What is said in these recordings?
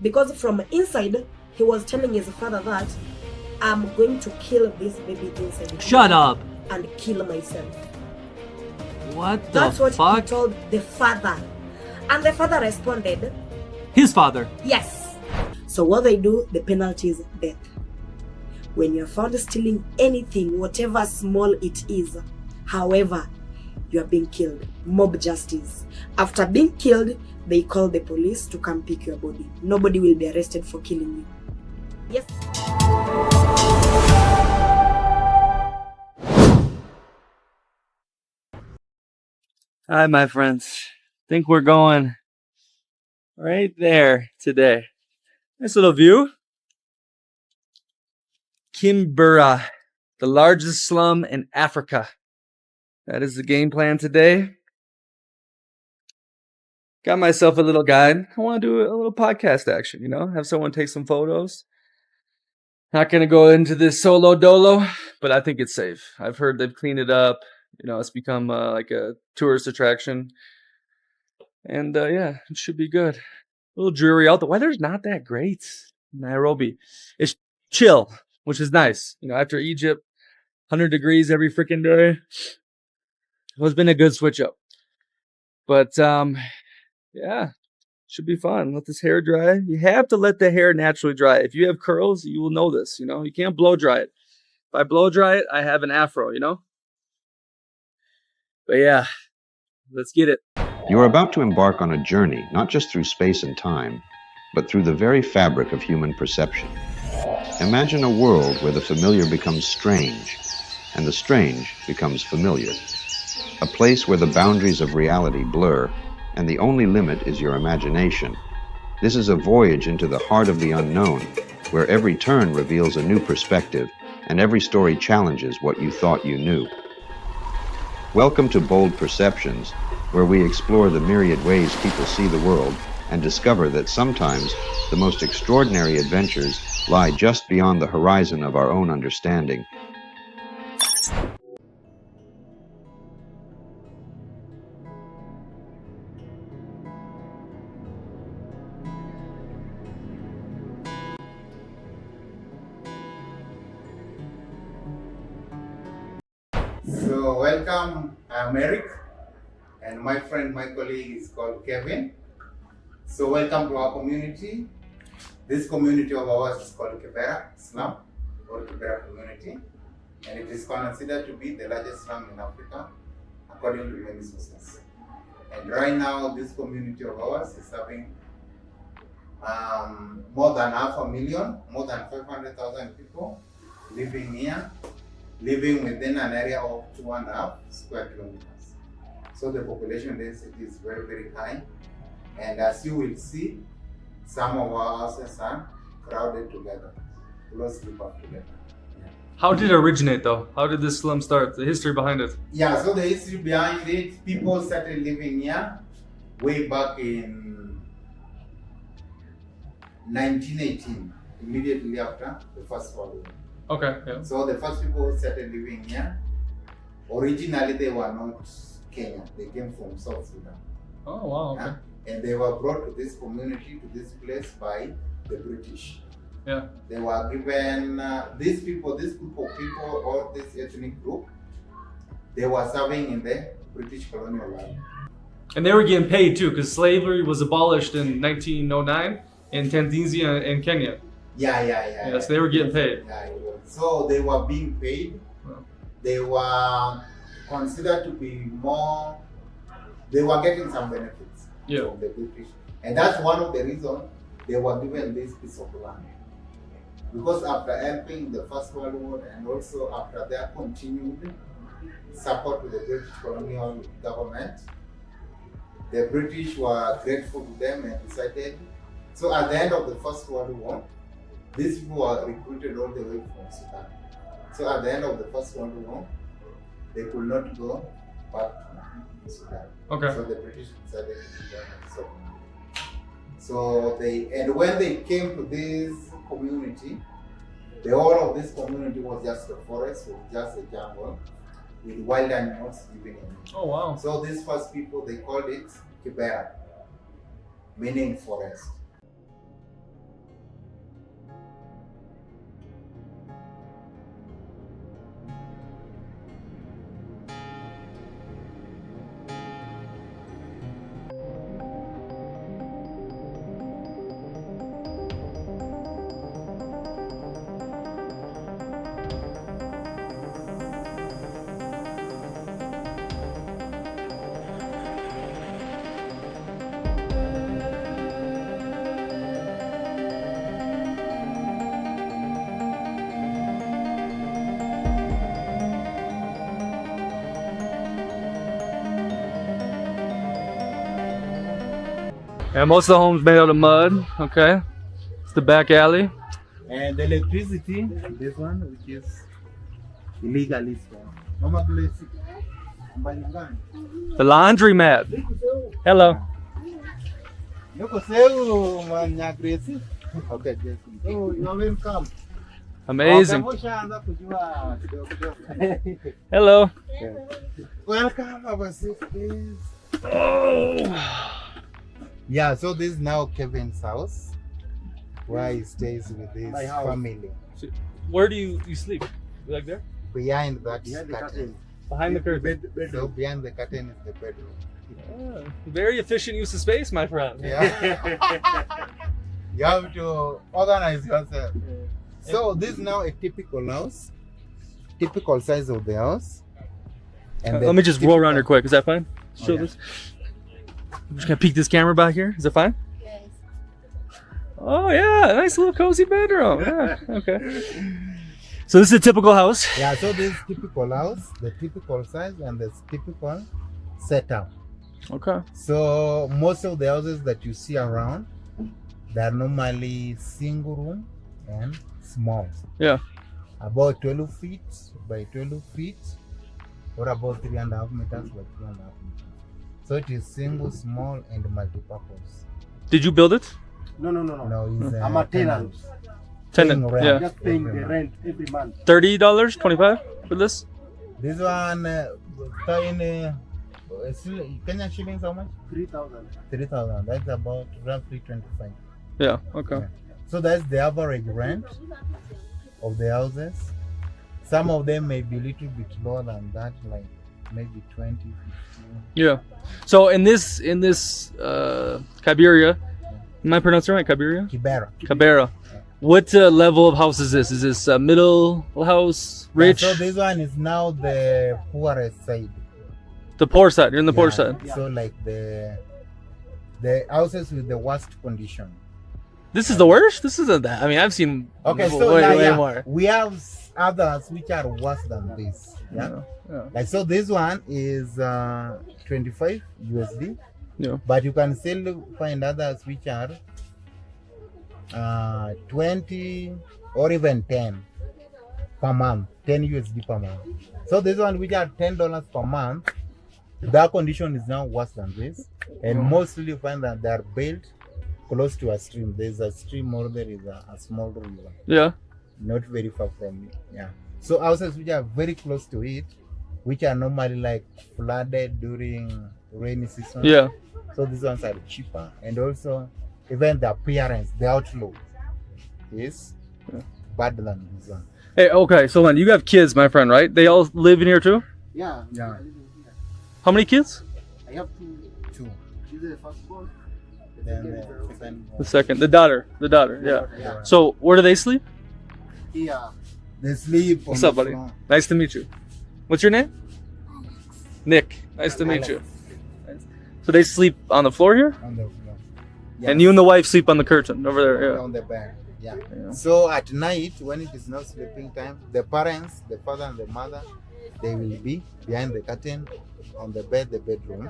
because from inside he was telling his father that I'm going to kill this baby inside. Shut up! And kill myself. What the That's what fuck? he told the father. And the father responded, His father? yes. So what they do, the penalty is death. When you're found stealing anything, whatever small it is, however, you are being killed. Mob justice. After being killed, they call the police to come pick your body. Nobody will be arrested for killing you. Yes. Hi, my friends. Think we're going right there today. Nice little view. Kibera, the largest slum in Africa. That is the game plan today. Got myself a little guide. I want to do a little podcast action, have someone take some photos. Not going to go into this solo dolo, but I think it's safe. I've heard they've cleaned it up. It's become like a tourist attraction. And yeah, it should be good. A little dreary out. The weather's not that great in Nairobi. It's chill, which is nice. After Egypt, 100 degrees every freaking day. It's been a good switch up. But yeah, should be fun. Let this hair dry. You have to let the hair naturally dry. If you have curls, you will know this. You can't blow dry it. If I blow dry it, I have an afro. But yeah, let's get it. You are about to embark on a journey, not just through space and time, but through the very fabric of human perception. Imagine a world where the familiar becomes strange, and the strange becomes familiar. A place where the boundaries of reality blur, and the only limit is your imagination. This is a voyage into the heart of the unknown, where every turn reveals a new perspective, and every story challenges what you thought you knew. Welcome to Bold Perceptions, where we explore the myriad ways people see the world and discover that sometimes the most extraordinary adventures lie just beyond the horizon of our own understanding. So welcome, I'm Eric, and my colleague is called Kevin. So welcome to our community. This community of ours is called Kibera, Slum, or Kibera community, and it is considered to be the largest slum in Africa, according to many sources. And right now, this community of ours is having more than 500,000, more than 500,000 people living here, living within an area of 2.5 square kilometers. So the population density is very, very high. And as you will see, some of our houses are crowded together, closely packed together. Yeah. How did it originate though? How did this slum start? The history behind it? Yeah, so the history behind it, people started living here way back in 1918, immediately after the First World War. Okay, yeah. So the first people who started living here, originally they were not Kenyan, they came from South Sudan. Oh wow, okay. And they were brought to this community, to this place by the British. Yeah. They were given, this group of people, or this ethnic group, they were serving in the British colonial army. And they were getting paid too, because slavery was abolished in 1909 in Tanzania and Kenya. Yeah. So they were getting paid. Yeah, so they were being paid. They were considered to be more, they were getting some benefits from the British. And that's one of the reasons they were given this piece of land. Because after helping the First World War and also after their continued support to the British colonial government, the British were grateful to them and decided. So at the end of the First World War, these people were recruited all the way from Sudan. So at the end of the First World War, they could not go back to Sudan. Okay. So the British decided to do that. So and when they came to this community, the whole of this community was just a forest, was just a jungle with wild animals living in it. Oh wow. So these first people, they called it Kibera, meaning forest. And most of the homes made out of mud. Okay. It's the back alley. And the electricity, this one, which is illegally stored. Mama bless it. The laundromat. Hello. Okay, oh, you're welcome. Amazing. Hello. Welcome, our sisters. Oh. Yeah, so this is now Kevin's house, where he stays with his family. Where do you sleep? Like there? Behind that curtain. Behind the curtain. So behind the curtain is the bedroom. Yeah. Very efficient use of space, my friend. Yeah. You have to organize yourself. So this is now a typical house, typical size of the house. And Let me just roll around here quick. Is that fine? Show this. I'm just gonna peek this camera back here. Is that fine? Yes. Oh yeah, nice little cozy bedroom. Yeah. Okay. So this is a typical house. Yeah. So this is typical house, the typical size, and the typical setup. Okay. So most of the houses that you see around, they are normally single room and small. Yeah. About 12 feet by 12 feet, or about 3.5 meters by 3.5 meters. So it is single, small, and multi-purpose. Did you build it? No, it's I'm a tenant. Tenant. Rent. Yeah. Just paying the rent every month. $30, $25 for this? This one, Kenya shillings, how much? 3,000. 3,000. That's about roughly 25. Yeah. Okay. Yeah. So that's the average rent of the houses. Some of them may be a little bit lower than that, like maybe 20, 15. Yeah. So in this Kibera, am I pronouncing it right? Kibera? Kibera. What level of house is this? Is this middle house, rich? So this one is now the poorest side. The poor side. You're in the poor side. So like the houses with the worst condition. This is the worst? This isn't that. I mean, I've seen Okay, so way more. we have others which are worse than this. Yeah. Like so this one is 25 USD. Yeah. But you can still find others which are 20 or even 10 per month, 10 USD per month. So this one which are $10 per month, their condition is now worse than this. And mostly you find that they are built close to a stream. There's a stream or there is a small river. Yeah. Not very far from it. Yeah. So houses which are very close to it, which are normally like flooded during rainy season. Yeah. So these ones are cheaper. And also even the appearance, the outlook is better than this one. Hey, okay, so then you have kids, my friend, right? They all live in here too? Yeah. Yeah. How many kids? I have Two. This is the first born. Then the second The second. The daughter. Yeah. Yeah. So where do they sleep? Here. They sleep. What's on up, the buddy? floor. Nice to meet you. What's your name? Nick. Nice to meet you. So they sleep on the floor here? On the floor. And you and the wife sleep on the curtain over there. Yeah. On the bed. Yeah. Yeah. So at night, when it is not sleeping time, the parents, the father and the mother, they will be behind the curtain on the bed, the bedroom.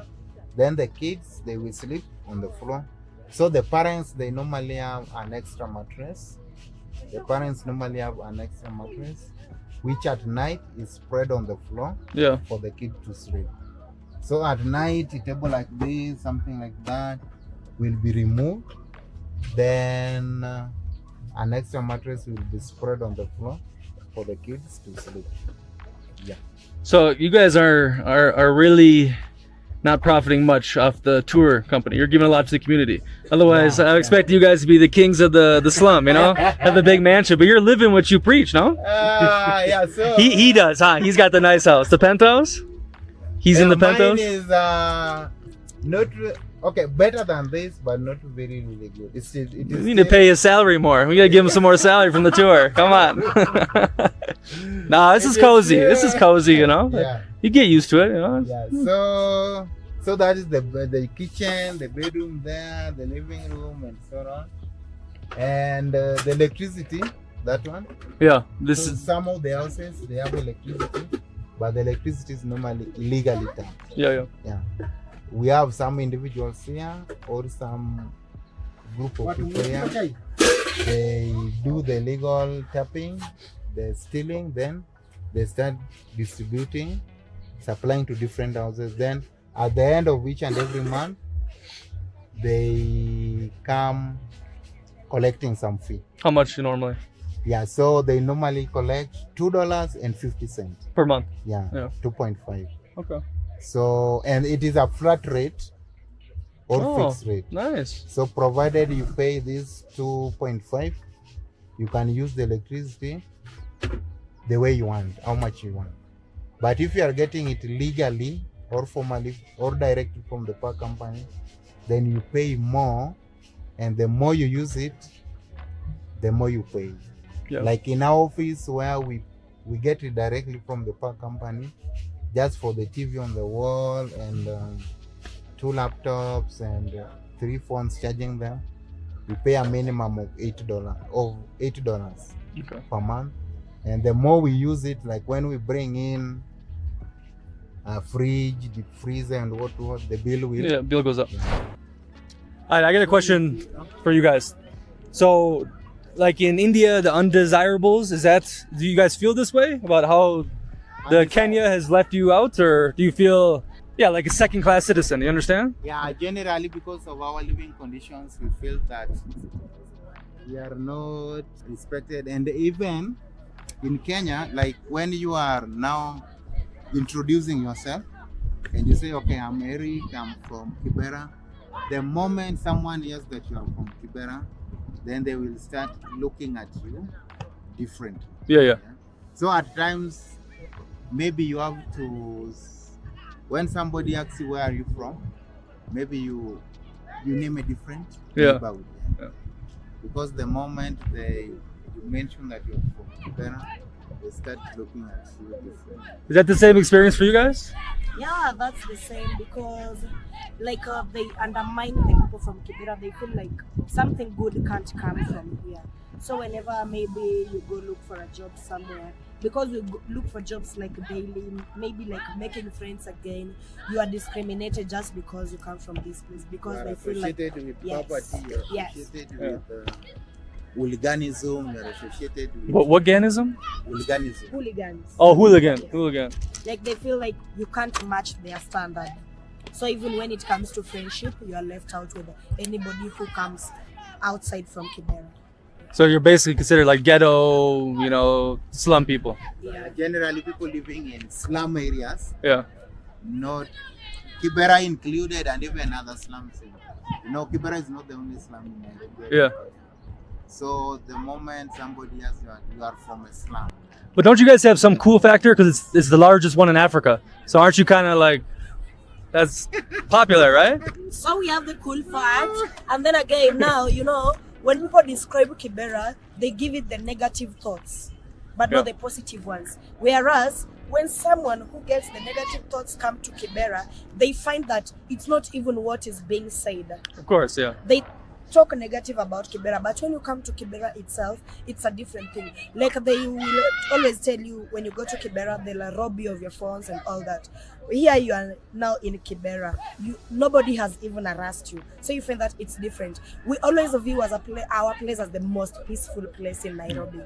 Then the kids, they will sleep on the floor. So the parents, they normally have an extra mattress. The parents normally have an extra mattress, which at night is spread on the floor Yeah. for the kid to sleep. So at night, a table like this, something like that, will be removed. Then an extra mattress will be spread on the floor for the kids to sleep. Yeah. So you guys are really not profiting much off the tour company. You're giving a lot to the community. Otherwise, I expect you guys to be the kings of the slum, you know? Have the big mansion, but you're living what you preach, no? Yeah, so He does, huh? He's got the nice house. The penthouse? He's in the penthouse? Mine is not better than this, but not very really good. It is We need to pay his salary more. We gotta give him some more salary from the tour. Come on. Nah, this is cozy. This is cozy, you know? Yeah. You get used to it, you know? Yeah, so that is the kitchen, the bedroom there, the living room, and so on. And the electricity, that one. Yeah, this So is some of the houses they have electricity, but the electricity is normally illegally tapped. yeah. Yeah. We have some individuals here or some group of people here. They do the legal tapping, the stealing, then they start distributing, supplying to different houses. Then at the end of each and every month, they come collecting some fee. How much normally? Yeah, so they normally collect $2.50 Per month? Yeah. 2.5. Okay. So, and it is a flat rate or fixed rate. Nice. So provided you pay this 2.5, you can use the electricity the way you want, how much you want. But if you are getting it legally or formally or directly from the power company, then you pay more, and the more you use it, the more you pay. Yeah. Like in our office where we get it directly from the power company, just for the TV on the wall and 2 laptops and 3 phones, charging them, we pay a minimum of $8 per month. And the more we use it, like when we bring in a fridge, deep freezer, and what, the bill will bill goes up. All right, I got a question for you guys. So, like in India, the undesirables, do you guys feel this way about how the Kenya has left you out, or do you feel like a second-class citizen? You understand? Yeah, generally because of our living conditions, we feel that we are not respected. And even in Kenya, like when you are now introducing yourself and you say, okay, I'm Eric, I'm from Kibera, the moment someone hears that you are from Kibera, then they will start looking at you differently. Yeah. So at times, maybe you have to, when somebody asks you where are you from, maybe you name a different neighborhood. Yeah. Because the moment you mention that you're from Kibera, they start looking at you different. Is that the same experience for you guys? Yeah, that's the same, because like they undermine the people from Kibera. They feel like something good can't come from here. So whenever maybe you go look for a job somewhere, because we look for jobs like daily, maybe like making friends again, you are discriminated just because you come from this place, because they feel like with poverty, you're associated with hooliganism, you're associated with what ganism? Hooligans. Oh, hooligan. Yeah. Hooligan. Like they feel like you can't match their standard. So even when it comes to friendship, you are left out with anybody who comes outside from Kibera. So you're basically considered like ghetto, slum people. Yeah, generally people living in slum areas. Yeah. Not Kibera included, and even other slums. Kibera is not the only slum in Nairobi. Yeah. So the moment somebody asks you are from a slum. But don't you guys have some cool factor, because it's the largest one in Africa? So aren't you kind of like, that's popular, right? So we have the cool fact, and then again now, when people describe Kibera, they give it the negative thoughts, but not the positive ones. Whereas when someone who gets the negative thoughts come to Kibera, they find that it's not even what is being said. Of course, yeah. They talk negative about Kibera, but when you come to Kibera itself, it's a different thing. Like they will always tell you when you go to Kibera, they'll rob you of your phones and all that. Here you are now in Kibera, nobody has even harassed you, so you find that it's different. We always view as our place as the most peaceful place in Nairobi,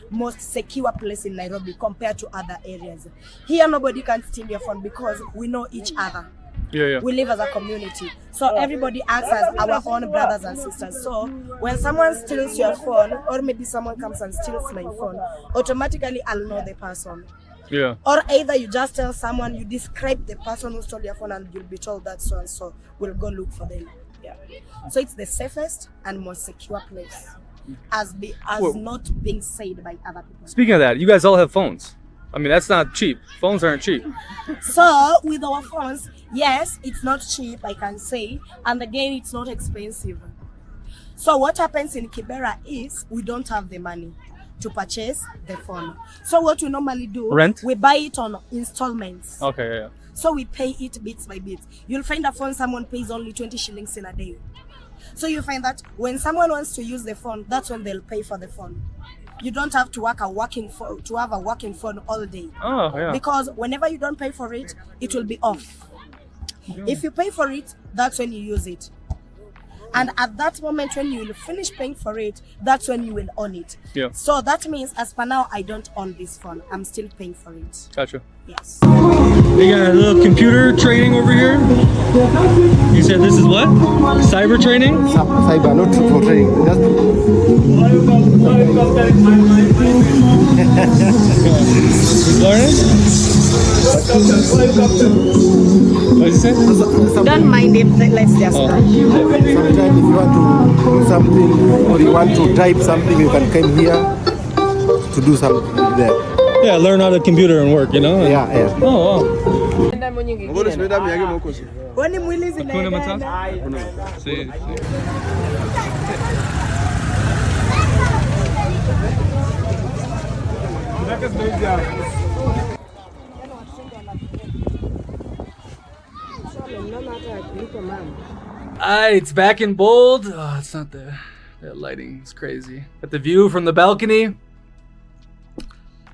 most secure place in Nairobi compared to other areas. Here nobody can steal your phone because we know each other. Yeah. We live as a community, so everybody acts as our own brothers and sisters. So when someone steals your phone, or maybe someone comes and steals my phone, automatically I'll know the person. Yeah. Or either you just tell someone, you describe the person who stole your phone, and you'll be told that so and so. We'll go look for them. Yeah. So it's the safest and most secure place, as not being said by other people. Speaking of that, you guys all have phones. I mean, that's not cheap. Phones aren't cheap. So with our phones, yes, it's not cheap, I can say, and again, it's not expensive. So what happens in Kibera is we don't have the money to purchase the phone. So what we normally do, rent? We buy it on installments. Okay, yeah. So we pay it bits by bits. You'll find a phone someone pays only 20 shillings in a day. So you find that when someone wants to use the phone, that's when they'll pay for the phone. You don't have to have a working phone all day. Oh, yeah. Because whenever you don't pay for it, it will be off. If you pay for it, that's when you use it. And at that moment when you will finish paying for it, that's when you will own it. Yeah. So that means as per now, I don't own this phone. I'm still paying for it. Gotcha. Yes. They got a little computer training over here. You said this is what? Cyber training? Cyber, not for training. Just Learning? What did you say? Don't mind him. Let's just Oh. sometimes if you want to do something or you want to type something, you can come here to do something there. Yeah, learn how to computer and work, you know? Yeah, yeah. Oh, wow. When mwili Hakuna zinaendana. Matata? Sí, sí. It's back in bold. Oh, it's not the that lighting. It's crazy. Got the view from the balcony.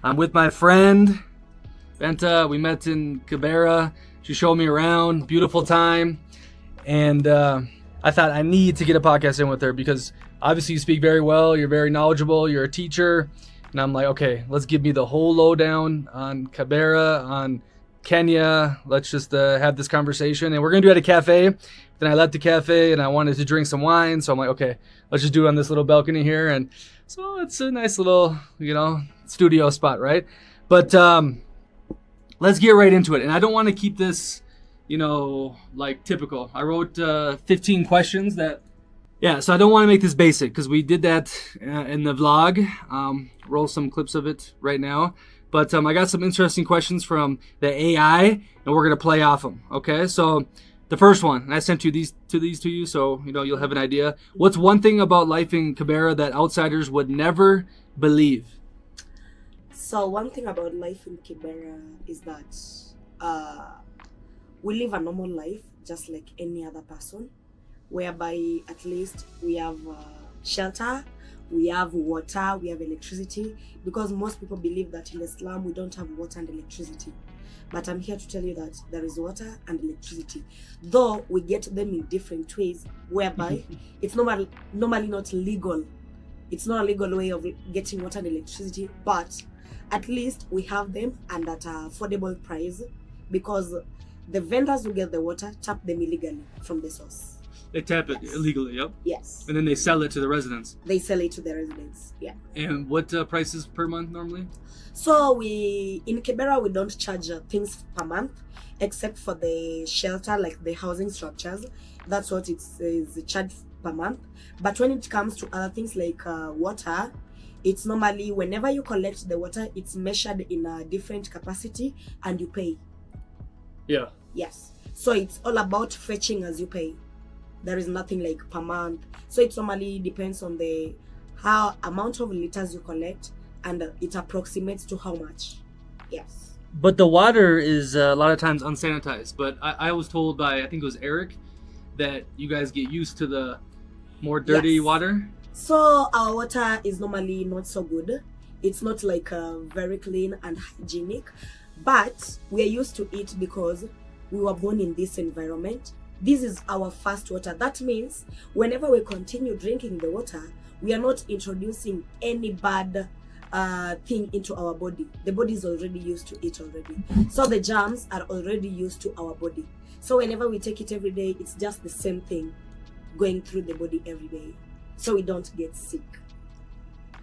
I'm with my friend Benta. We met in Kibera. She showed me around. Beautiful time. And I thought I need to get a podcast in with her because obviously you speak very well. You're very knowledgeable. You're a teacher. And I'm like, okay, let's give me the whole lowdown on Kibera, on Kenya. Let's just have this conversation. And we're going to do it at a cafe. Then I left the cafe and I wanted to drink some wine. So I'm like, okay, let's just do it on this little balcony here. And so it's a nice little, studio spot, right? But let's get right into it. And I don't want to keep this, like typical. I wrote 15 questions so I don't want to make this basic because we did that in the vlog. Roll some clips of it right now. But I got some interesting questions from the AI and we're going to play off them. Okay, so the first one, and I sent these to you so you'll have an idea. What's one thing about life in Kibera that outsiders would never believe? So one thing about life in Kibera is that we live a normal life just like any other person, whereby at least we have shelter, we have water, we have electricity, because most people believe that in the slum we don't have water and electricity. But I'm here to tell you that there is water and electricity, though we get them in different ways, whereby it's normally not legal. It's not a legal way of getting water and electricity, but at least we have them and at an affordable price, because the vendors who get the water tap them illegally from the source. They tap it illegally, yep. Yes. And then they sell it to the residents. They sell it to the residents, yeah. And what prices per month normally? So in Kibera, we don't charge things per month, except for the shelter, like the housing structures. That's what it's charged per month. But when it comes to other things like water, it's normally whenever you collect the water, it's measured in a different capacity and you pay. Yeah. Yes. So it's all about fetching as you pay. There is nothing like per month. So it normally depends on the amount of liters you collect, and it approximates to how much. Yes. But the water is a lot of times unsanitized. But I was told by, I think it was Eric, that you guys get used to the more dirty water. So our water is normally not so good. It's not like very clean and hygienic, but we are used to it because we were born in this environment. This is our first water. That means whenever we continue drinking the water, we are not introducing any bad thing into our body. The body is already used to it already. So the germs are already used to our body. So whenever we take it every day, it's just the same thing going through the body every day. So we don't get sick.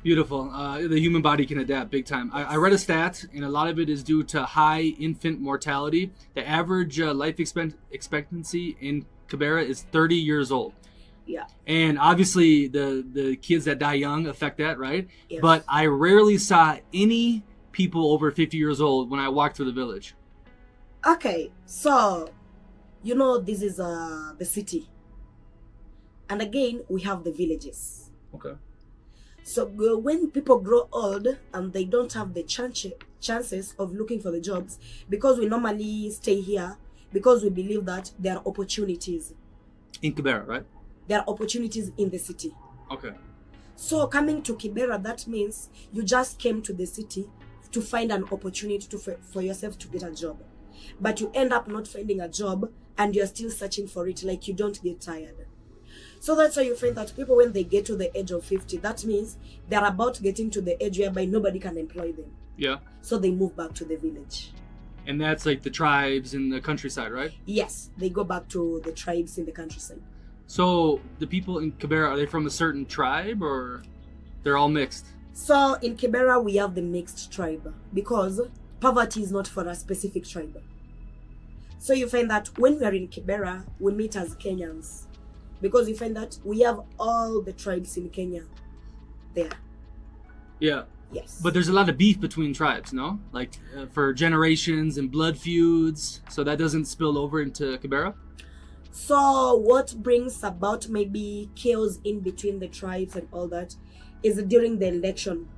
Beautiful. The human body can adapt big time. I read a stat, and a lot of it is due to high infant mortality. The average life expectancy in Kibera is 30 years old. Yeah. And obviously the kids that die young affect that, right? Yes. But I rarely saw any people over 50 years old when I walked through the village. Okay, so this is the city. And again, we have the villages. Okay. So when people grow old and they don't have the chances of looking for the jobs, because we normally stay here, because we believe that there are opportunities. In Kibera, right? There are opportunities in the city. Okay. So coming to Kibera, that means you just came to the city to find an opportunity for yourself to get a job. But you end up not finding a job and you're still searching for it, like you don't get tired. So that's why you find that people, when they get to the age of 50, that means they're about getting to the age whereby nobody can employ them. Yeah. So they move back to the village. And that's like the tribes in the countryside, right? Yes, they go back to the tribes in the countryside. So the people in Kibera, are they from a certain tribe or they're all mixed? So in Kibera, we have the mixed tribe because poverty is not for a specific tribe. So you find that when we are in Kibera, we meet as Kenyans because you find that we have all the tribes in Kenya there. Yeah. Yes. But there's a lot of beef between tribes, no? Like for generations and blood feuds. So that doesn't spill over into Kibera? So what brings about maybe chaos in between the tribes and all that is during the election,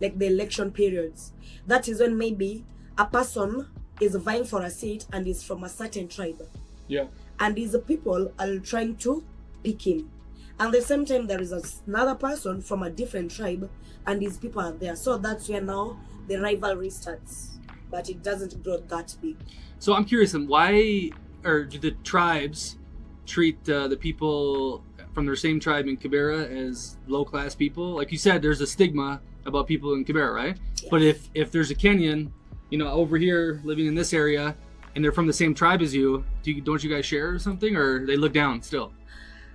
like the election periods. That is when maybe a person is vying for a seat and is from a certain tribe. Yeah. And these people are trying to pick him. And at the same time, there is another person from a different tribe and these people are there. So that's where now the rivalry starts. But it doesn't grow that big. So I'm curious, why, or do the tribes treat the people from their same tribe in Kibera as low-class people? Like you said, there's a stigma about people in Kibera, right? Yes. But if there's a Kenyan, over here living in this area, and they're from the same tribe as you, don't you guys share or something, or they look down still?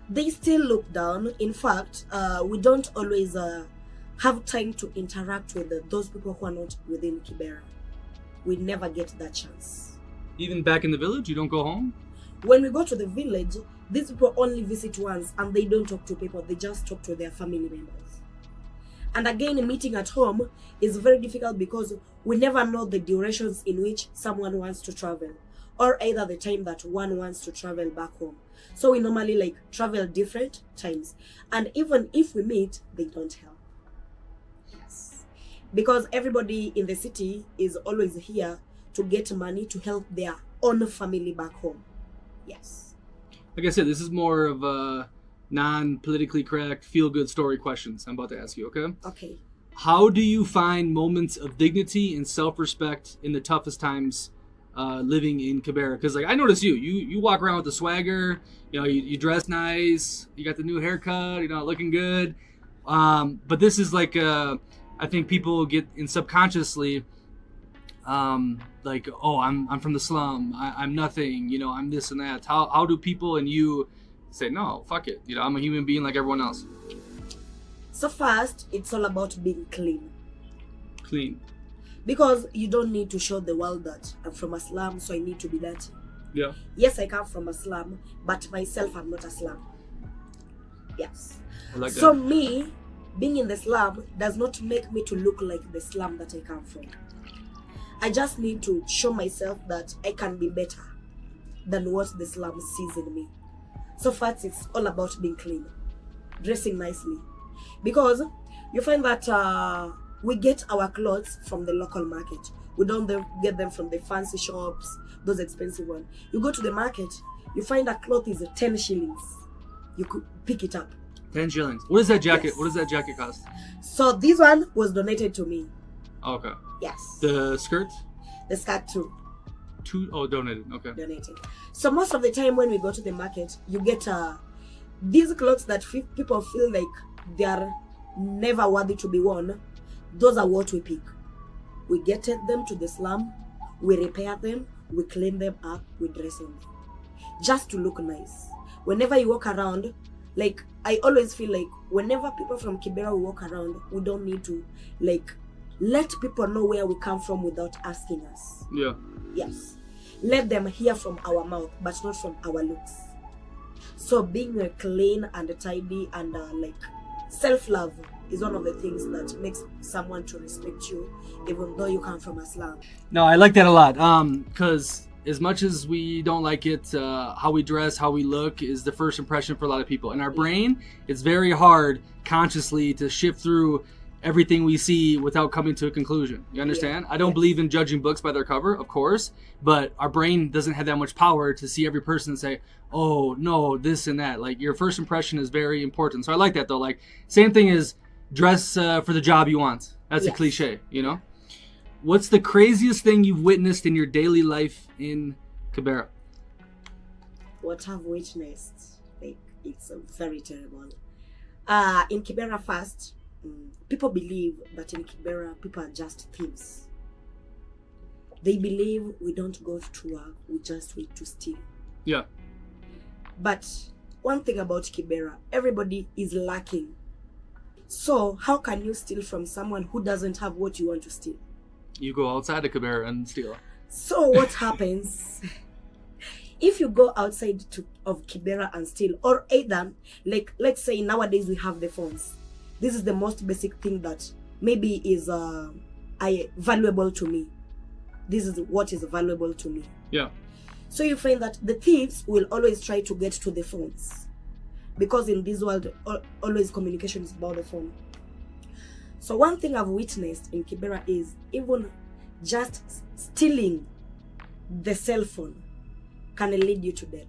They still look down. In fact, we don't always have time to interact with those people who are not within Kibera. We never get that chance. Even back in the village, you don't go home? When we go to the village, these people only visit once and they don't talk to people. They just talk to their family members. And again, meeting at home is very difficult because we never know the durations in which someone wants to travel, or either the time that one wants to travel back home. So we normally travel different times. And even if we meet, they don't help. Yes. Because everybody in the city is always here to get money to help their own family back home. Yes. Like I said, this is more of a non-politically correct, feel-good story questions I'm about to ask you, okay? Okay. How do you find moments of dignity and self-respect in the toughest times living in Kibera? Because I notice you walk around with the swagger, you dress nice, you got the new haircut, looking good. But this is I think people get in subconsciously oh, I'm from the slum, I'm nothing, I'm this and that. How do people and you say, no, fuck it, I'm a human being like everyone else? So first, it's all about being clean. Clean. Because you don't need to show the world that I'm from a slum, so I need to be dirty. Yeah. Yes, I come from a slum, but myself, I'm not a slum. Yes. I like that. So me, being in the slum does not make me to look like the slum that I come from. I just need to show myself that I can be better than what the slum sees in me. So first, it's all about being clean, dressing nicely. Because you find that we get our clothes from the local market. We don't get them from the fancy shops, those expensive ones. You go to the market, you find a cloth is 10 shillings. You could pick it up. 10 shillings. What is that jacket? Yes. What does that jacket cost? So this one was donated to me. Okay. Yes. The skirt? The skirt too. Donated. Okay. Donated. So most of the time when we go to the market, you get these clothes that people feel like they are never worthy to be worn. Those are what we pick. We get them to the slum, we repair them, we clean them up, we dress them just to look nice. Whenever you walk around, I always feel like whenever people from Kibera walk around, we don't need to let people know where we come from without asking us. Yeah. Yes. Let them hear from our mouth, but not from our looks. So being clean and tidy and self-love is one of the things that makes someone to respect you, even though you come from a slum. No, I like that a lot. Because as much as we don't like it, how we dress, how we look is the first impression for a lot of people. In our brain, it's very hard consciously to shift through everything we see without coming to a conclusion. You understand? I don't believe in judging books by their cover, of course, but our brain doesn't have that much power to see every person and say, oh, no, this and that. Your first impression is very important. So I like that, though. Same thing as dress for the job you want. That's a cliche, What's the craziest thing you've witnessed in your daily life in Kibera? what I've witnessed, like, it's very terrible. In Kibera first, people believe that in Kibera, people are just thieves. They believe we don't go to work, we just wait to steal. Yeah. But one thing about Kibera, everybody is lacking. So how can you steal from someone who doesn't have what you want to steal? You go outside of Kibera and steal. So what happens if you go outside of Kibera and steal? Or either, like, let's say nowadays we have the phones. This is the most basic thing that maybe is valuable to me. This is what is valuable to me. Yeah. So you find that the thieves will always try to get to the phones, because in this world, always communication is about the phone. So one thing I've witnessed in Kibera is even just stealing the cell phone can lead you to death.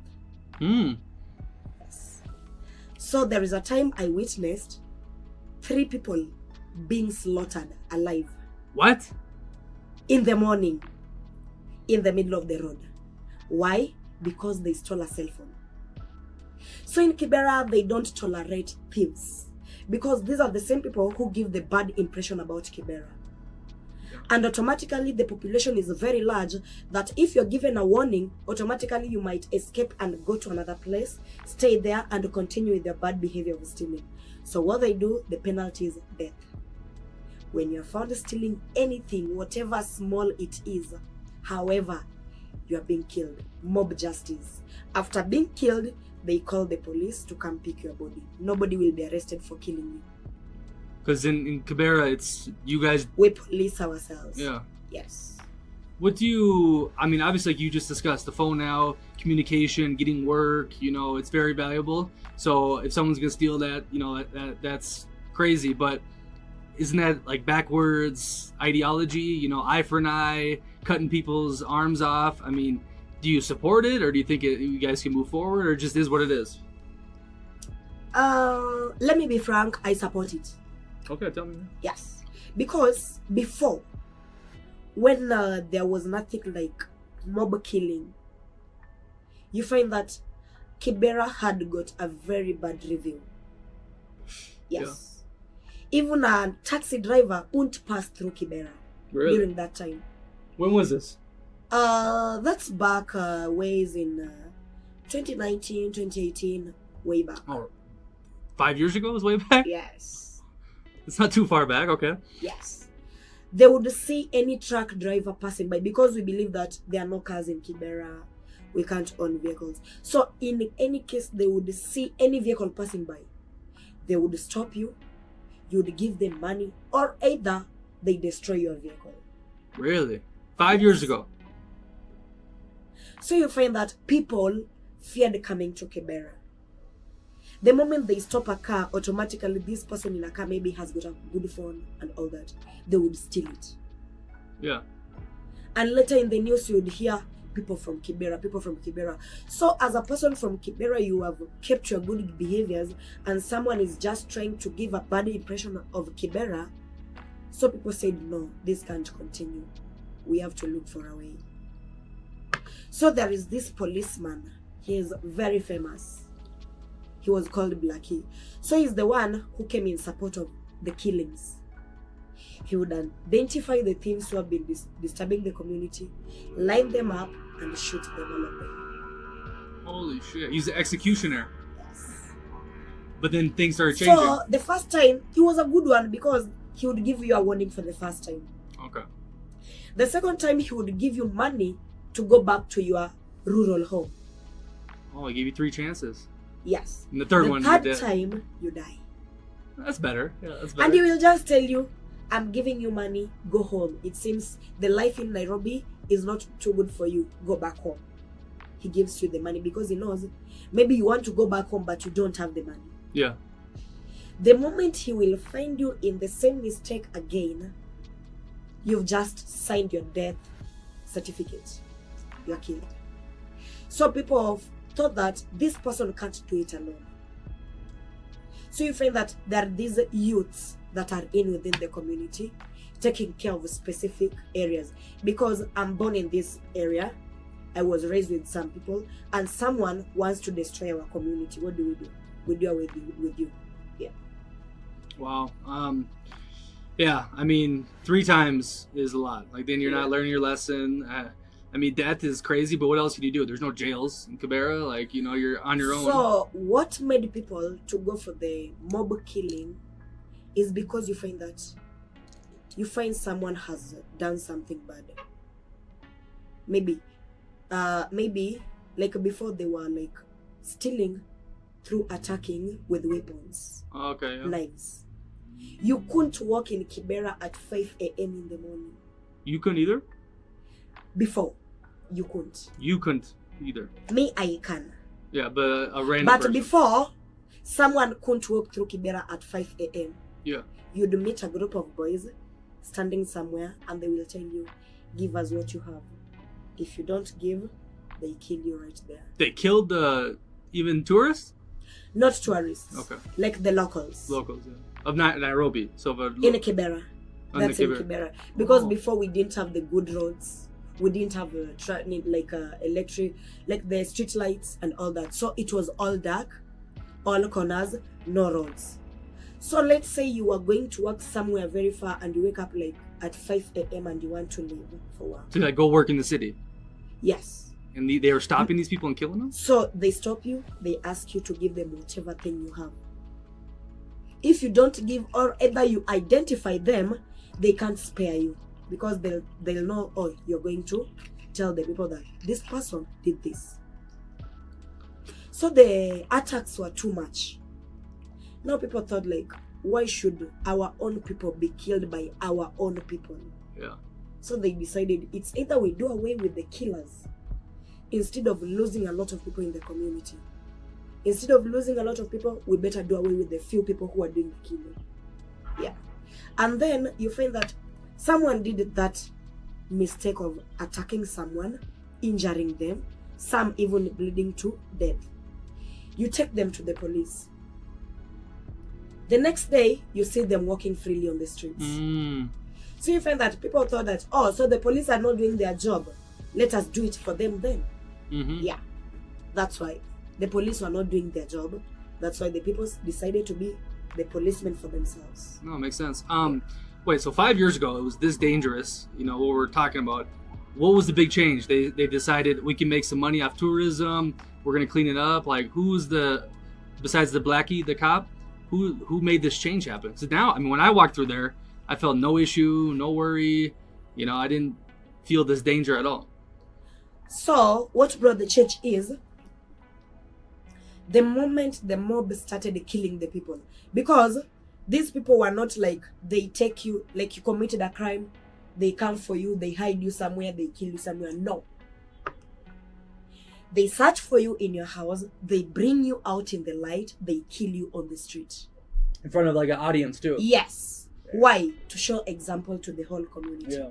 Yes. So there is a time I witnessed 3 people being slaughtered alive. What? In the morning, in the middle of the road. Why? Because they stole a cell phone. So in Kibera, they don't tolerate thieves, because these are the same people who give the bad impression about Kibera. And automatically the population is very large, that if you're given a warning, automatically you might escape and go to another place, stay there and continue with their bad behavior of stealing. So what they do, the penalty is death. When you're found stealing anything, whatever small it is, however, you are being killed. Mob justice. After being killed, they call the police to come pick your body. Nobody will be arrested for killing you. Because in Kibera, it's you guys... We police ourselves. Yeah. Yes. What do you... I mean, obviously, like you just discussed, the phone now, communication, getting work, it's very valuable. So if someone's going to steal that, that's crazy. But isn't that like backwards ideology? Eye for an eye, cutting people's arms off. I mean, do you support it, or do you think you guys can move forward, or it just is what it is? Let me be frank, I support it. Okay, tell me. Yes, because before, when there was nothing like mob killing, you find that Kibera had got a very bad review. Yes. Yeah. Even a taxi driver won't pass through Kibera during that time. When was this? That's back ways in 2019, 2018, way back. Oh, 5 years ago was way back? Yes. It's not too far back, okay. Yes. They would see any truck driver passing by, because we believe that there are no cars in Kibera. We can't own vehicles. So in any case, they would see any vehicle passing by. They would stop you. You would give them money, or either they destroy your vehicle. Really? 5 years ago? So you find that people feared coming to Kibera. The moment they stop a car, automatically this person in a car maybe has got a good phone and all that. They would steal it. Yeah. And later in the news you would hear people from Kibera, people from Kibera. So as a person from Kibera, you have kept your good behaviors, and someone is just trying to give a bad impression of Kibera. So people said, no, this can't continue. We have to look for a way. So there is this policeman. He is very famous. He was called Blackie. So he's the one who came in support of the killings. He would identify the thieves who have been disturbing the community, line them up, and shoot them, all of them. Holy shit. He's the executioner. Yes. But then things started changing. So the first time, he was a good one, because he would give you a warning for the first time. Okay. The second time, he would give you money to go back to your rural home. Oh, he gave you 3 chances. Yes. And the third time, you die. That's better. Yeah, that's better. And he will just tell you, I'm giving you money, go home. It seems the life in Nairobi is not too good for you. Go back home. He gives you the money because he knows maybe you want to go back home, but you don't have the money. Yeah. The moment he will find you in the same mistake again, you've just signed your death certificate. You're killed. So people have thought that this person can't do it alone. So you find that there are these youths that are within the community, taking care of specific areas. Because I'm born in this area, I was raised with some people, and someone wants to destroy our community. What do? We deal with you. Yeah. Wow. Yeah, I mean, 3 times is a lot. Like, then you're not learning your lesson. I mean, death is crazy, but what else can you do? There's no jails in Kibera. Like, you know, you're on your own. So what made people to go for the mob killing is because you find someone has done something bad. Maybe like before they were like stealing through attacking with weapons. Okay. Yeah. Knives. You couldn't walk in Kibera at 5 a.m. in the morning. You couldn't either? Before, you couldn't. You couldn't either. Me, I can. Yeah, but a random But person. before, someone couldn't walk through Kibera at 5 a.m. Yeah. You'd meet a group of boys standing somewhere and they will tell you, give us what you have. If you don't give, they kill you right there. They killed even tourists? Not tourists. Okay. Like the locals. Locals, yeah. Of Nairobi. So In Kibera. That's in Kibera. Because before we didn't have the good roads. We didn't have electric, like the street lights and all that. So it was all dark, all corners, no roads. So let's say you are going to work somewhere very far and you wake up like at 5 a.m. and you want to leave for work. To like go work in the city. Yes. And they were stopping these people and killing them? So they stop you, they ask you to give them whatever thing you have. If you don't give, or either you identify them, they can't spare you. Because they'll know, oh, you're going to tell the people that this person did this. So the attacks were too much. Now people thought like, why should our own people be killed by our own people? Yeah. So they decided it's either we do away with the killers instead of losing a lot of people in the community. Instead of losing a lot of people, we better do away with the few people who are doing the killing. Yeah. And then you find that someone did that mistake of attacking someone, injuring them, some even bleeding to death. You take them to the police. The next day, you see them walking freely on the streets. So you find that people thought that, oh, so the police are not doing their job. Let us do it for them then. Yeah, that's why. The police were not doing their job. That's why the people decided to be the policemen for themselves. No, it makes sense. Wait, so 5 years ago, it was this dangerous, you know, what we're talking about. What was the big change? They decided we can make some money off tourism. We're going to clean it up. Like, besides the Blackie, the cop, who made this change happen? So now, I mean, when I walked through there, I felt no issue, no worry. You know, I didn't feel this danger at all. So what brought the change is the moment the mob started killing the people. Because these people were not like, they take you, like you committed a crime, they come for you, they hide you somewhere, they kill you somewhere. No. They search for you in your house, they bring you out in the light, they kill you on the street. In front of like an audience too. Yes. Why? To show example to the whole community. Yeah.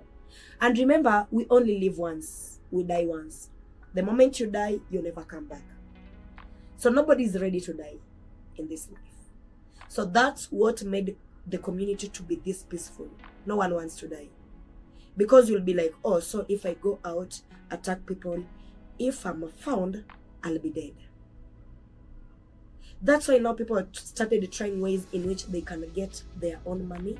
And remember, we only live once, we die once. The moment you die, you'll never come back. So nobody is ready to die in this life. So that's what made the community to be this peaceful. No one wants to die. Because you'll be like, oh, so if I go out, attack people, if I'm found, I'll be dead. That's why now people started trying ways in which they can get their own money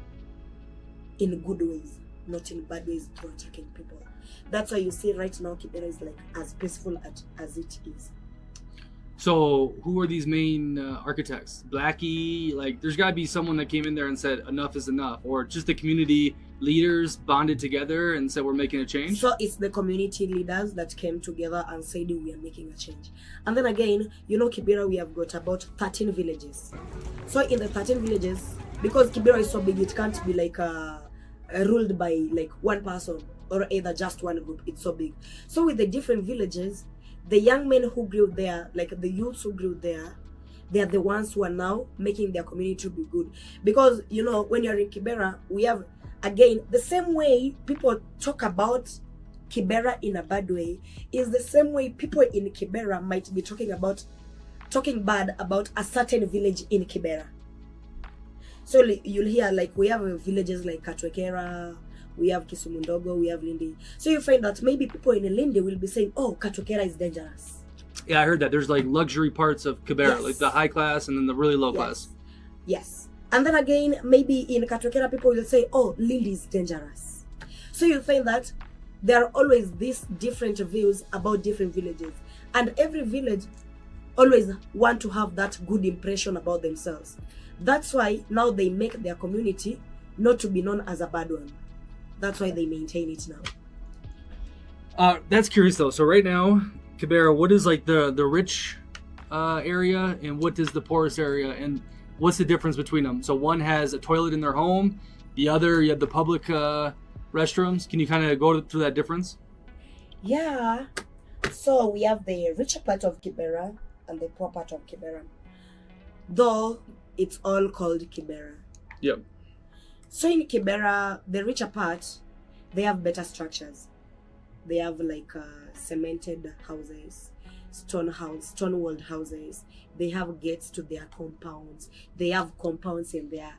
in good ways, not in bad ways through attacking people. That's why you see right now Kibera is like as peaceful as it is. So who are these main architects? Blackie, like there's got to be someone that came in there and said enough is enough, or just the community leaders bonded together and said we're making a change? So it's the community leaders that came together and said we are making a change. And then again, you know, Kibera, we have got about 13 villages. So in the 13 villages, because Kibera is so big, it can't be like ruled by like one person or either just one group. It's so big. So with the different villages, the young men who grew there, like the youths who grew there, they are the ones who are now making their community be good. Because, you know, when you're in Kibera, we have, again, the same way people talk about Kibera in a bad way is the same way people in Kibera might be talking bad about a certain village in Kibera. So you'll hear like we have villages like Katwekera, we have Kisumu Ndogo, we have Lindi. So you find that maybe people in Lindi will be saying, oh, Katokera is dangerous. Yeah, I heard that. There's like luxury parts of Kibera, Yes. like the high class and then the really low class. Yes. And then again, maybe in Katokera, people will say, oh, Lindi is dangerous. So you find that there are always these different views about different villages. And every village always want to have that good impression about themselves. That's why now they make their community not to be known as a bad one. That's why they maintain it now. That's curious though. So right now, Kibera, what is like the rich area and what is the poorest area, and what's the difference between them? So one has a toilet in their home, the other you have the public restrooms. Can you kind of go through that difference? Yeah. So we have the richer part of Kibera and the poor part of Kibera. Though it's all called Kibera. Yep. So in Kibera, the richer part, they have better structures. They have like cemented houses, stone walled houses. They have gates to their compounds. They have compounds in their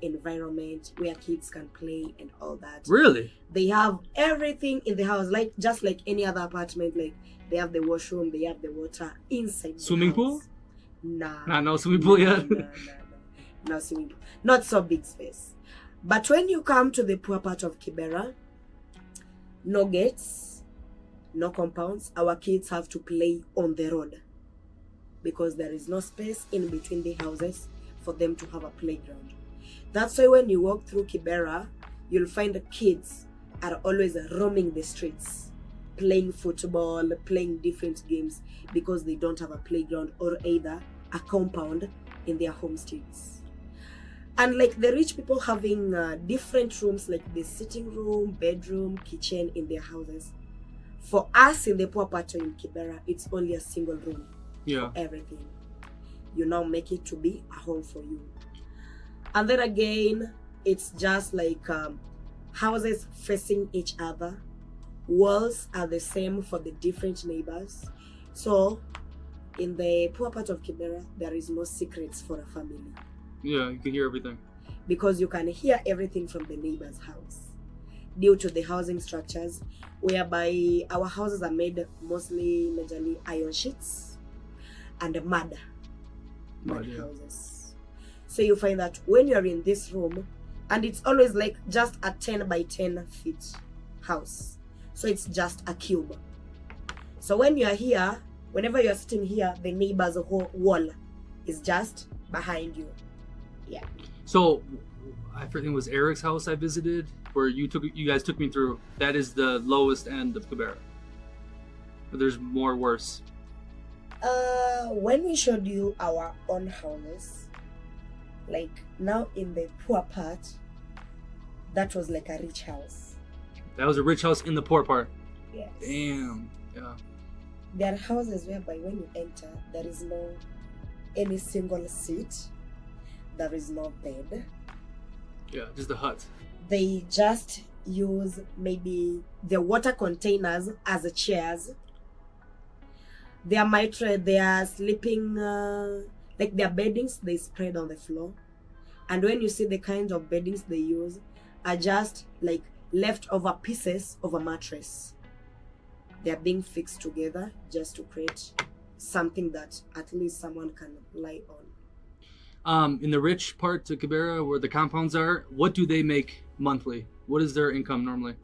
environment where kids can play and all that. Really? They have everything in the house, like just like any other apartment. Like they have the washroom, they have the water inside. Swimming the house. pool? Nah. No swimming pool yet. No swimming pool. Not so big space. But when you come to the poor part of Kibera, no gates, no compounds. Our kids have to play on the road because there is no space in between the houses for them to have a playground. That's why when you walk through Kibera, you'll find the kids are always roaming the streets, playing football, playing different games because they don't have a playground or either a compound in their homesteads. And like the rich people having different rooms, like the sitting room, bedroom, kitchen in their houses. For us in the poor part in Kibera, it's only a single room for everything. You now make it to be a home for you. And then again, it's just like houses facing each other. Walls are the same for the different neighbors. So in the poor part of Kibera, there is no secrets for a family. Yeah, you can hear everything. Because you can hear everything from the neighbor's house. Due to the housing structures, whereby our houses are made mostly majorly iron sheets and mud houses. So you find that when you're in this room, and it's always like just a 10 by 10 feet house. So it's just a cube. So when you're here, whenever you're sitting here, the neighbor's whole wall is just behind you. Yeah. So I think it was Eric's house I visited, where you guys took me through. That is the lowest end of Kibera. But there's more worse. When we showed you our own houses, like now in the poor part, that was like a rich house. That was a rich house in the poor part. Yes. Damn. Yeah. There are houses whereby when you enter, there is no any single seat. There is no bed. Yeah, just a hut. They just use maybe the water containers as chairs. Their sleeping, like their beddings, they spread on the floor. And when you see the kind of beddings they use, are just like leftover pieces of a mattress. They are being fixed together just to create something that at least someone can lie on. In the rich part of Kibera, where the compounds are, what do they make monthly? What is their income normally?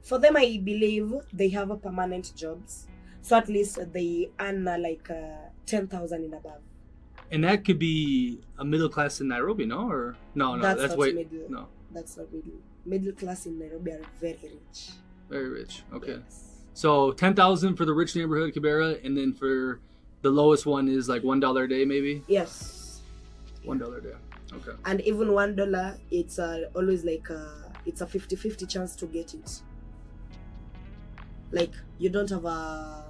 For them, I believe they have a permanent jobs. So at least they earn like 10,000 and above. And that could be a middle class in Nairobi, no? Or no, that's way middle. No. That's not middle. Middle class in Nairobi are very rich. Very rich. Okay. Yes. So 10,000 for the rich neighborhood, Kibera, and then for the lowest one is like $1 a day, maybe. Yes. $1 a day. Okay. And even $1, it's always like it's a 50-50 chance to get it. Like you don't have a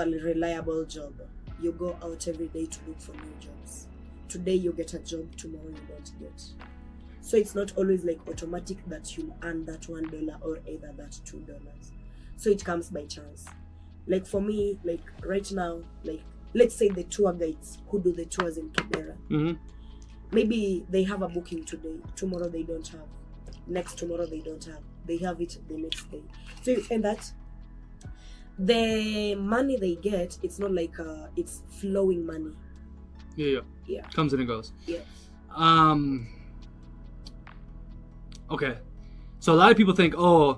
reliable job. You go out every day to look for new jobs. Today you get a job, tomorrow you don't get. So it's not always like automatic that you earn that $1 or either that $2. So it comes by chance. Like for me, like right now, like let's say the tour guides who do the tours in Kibera. Mm-hmm. Maybe they have a booking today, tomorrow they don't have. next tomorrow they don't have. They have it the next day. So you find that the money they get, it's not like it's flowing money. Yeah. Comes and it goes. Yeah. Okay. So a lot of people think, oh,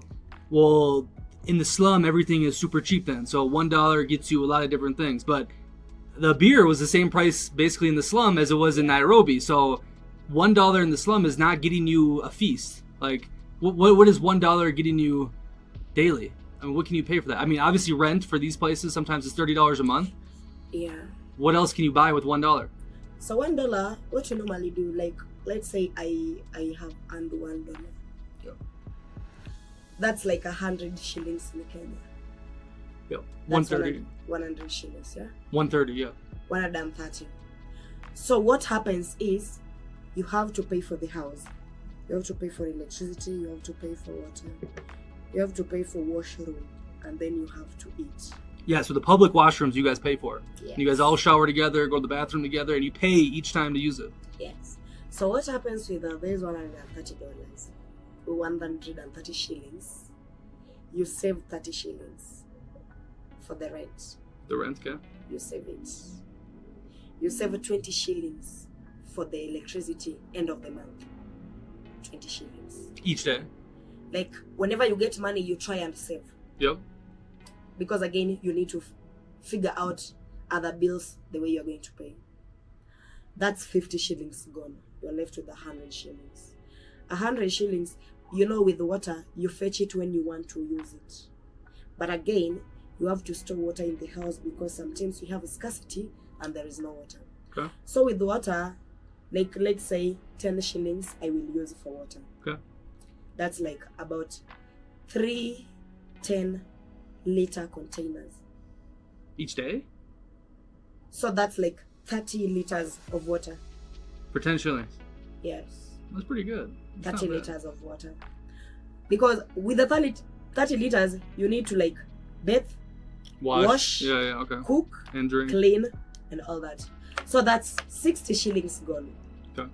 well, in the slum everything is super cheap then. So $1 gets you a lot of different things. But the beer was the same price basically in the slum as it was in Nairobi. So $1 in the slum is not getting you a feast. Like, what is $1 getting you daily? I mean, what can you pay for that? I mean, obviously rent for these places sometimes is $30 a month. Yeah. What else can you buy with $1? So $1, what you normally do, like, let's say I have earned $1. Yeah. That's like 100 shillings in Kenya. Yeah. That's 130. 100 shillings, yeah? 130, yeah. 130. So what happens is you have to pay for the house. You have to pay for electricity, you have to pay for water, you have to pay for washroom, and then you have to eat. Yeah, so the public washrooms you guys pay for. Yes. You guys all shower together, go to the bathroom together, and you pay each time to use it. Yes. So what happens with there's $130, 130 shillings, you save 30 shillings for the rent. The rent, okay? You save it. You save 20 shillings for the electricity end of the month. 20 shillings. Each day? Like, whenever you get money, you try and save. Yep. Because again, you need to figure out other bills the way you're going to pay. That's 50 shillings gone. You're left with 100 shillings. 100 shillings, you know, with water, you fetch it when you want to use it. But again, you have to store water in the house because sometimes we have a scarcity and there is no water. Okay. So with water, like, let's say 10 shillings I will use for water. Okay. That's like about 3 10-liter containers. Each day? So that's like 30 liters of water. For 10 shillings? Yes. That's pretty good. That's 30 not bad. liters of water. Because with the 30 liters, you need to like bathe, wash, Yeah, okay. cook, And drink. clean, and all that. So that's 60 shillings gone. Okay.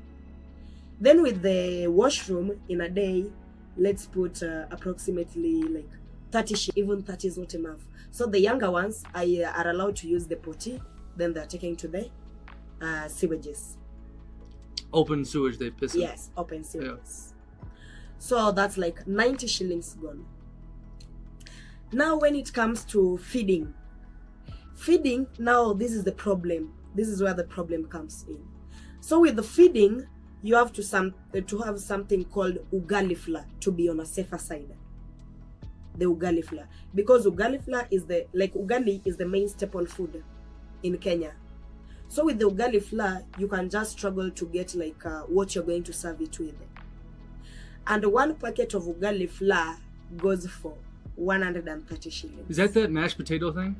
Then with the washroom in a day, let's put approximately like 30 even 30 is not enough. So the younger ones are allowed to use the potty, then they're taken to the sewages. Open sewage they piss in. Yes, open sewages. So that's like 90 shillings gone. Now when it comes to feeding, now this is the problem. This is where the problem comes in. So with the feeding, you have to have something called ugali flour to be on a safer side. The ugali flour, because ugali flour is ugali is the main staple food in Kenya. So with the ugali flour, you can just struggle to get like what you're going to serve it with. And one packet of ugali flour goes for 130 shillings. Is that mashed potato thing?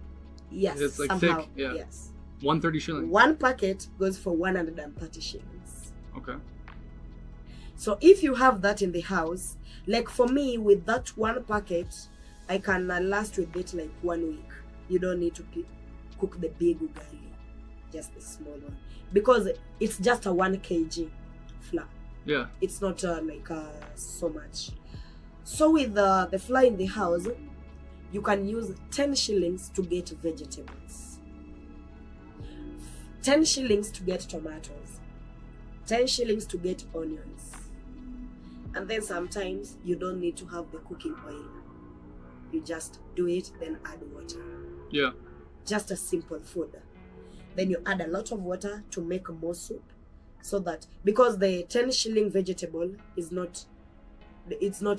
Yes, it's like somehow. thick. Yeah. Yes. 130 shillings. One packet goes for 130 shillings. Okay. So if you have that in the house, like for me, with that one packet, I can last with it like 1 week. You don't need to cook the big ugali, just the small one, because it's just a 1 kg flour. Yeah. It's not so much. So with the flour in the house, you can use 10 shillings to get vegetables, 10 shillings to get tomatoes, 10 shillings to get onions. And then sometimes you don't need to have the cooking oil. You just do it, then add water. Yeah. Just a simple food. Then you add a lot of water to make more soup. So that, because the 10 shilling vegetable is not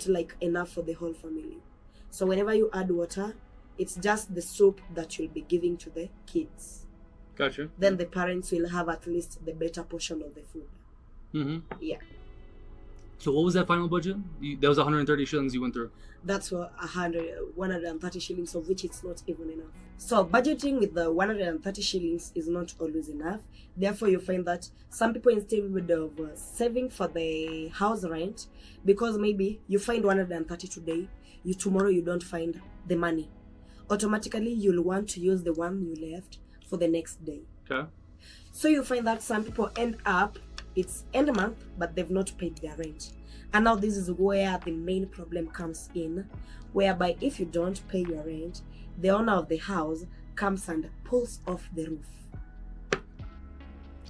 like enough for the whole family. So whenever you add water, it's just the soup that you'll be giving to the kids. Gotcha. Then the parents will have at least the better portion of the food. Mm-hmm. Yeah. So what was that final budget? That was 130 shillings you went through. That's what 130 shillings, of which it's not even enough. So budgeting with the 130 shillings is not always enough. Therefore, you find that some people, instead of saving for the house rent, because maybe you find 130 today, tomorrow you don't find the money. Automatically, you'll want to use the one you left for the next day. Okay. So you find that some people end up, it's end month, but they've not paid their rent. And now this is where the main problem comes in, whereby if you don't pay your rent, the owner of the house comes and pulls off the roof.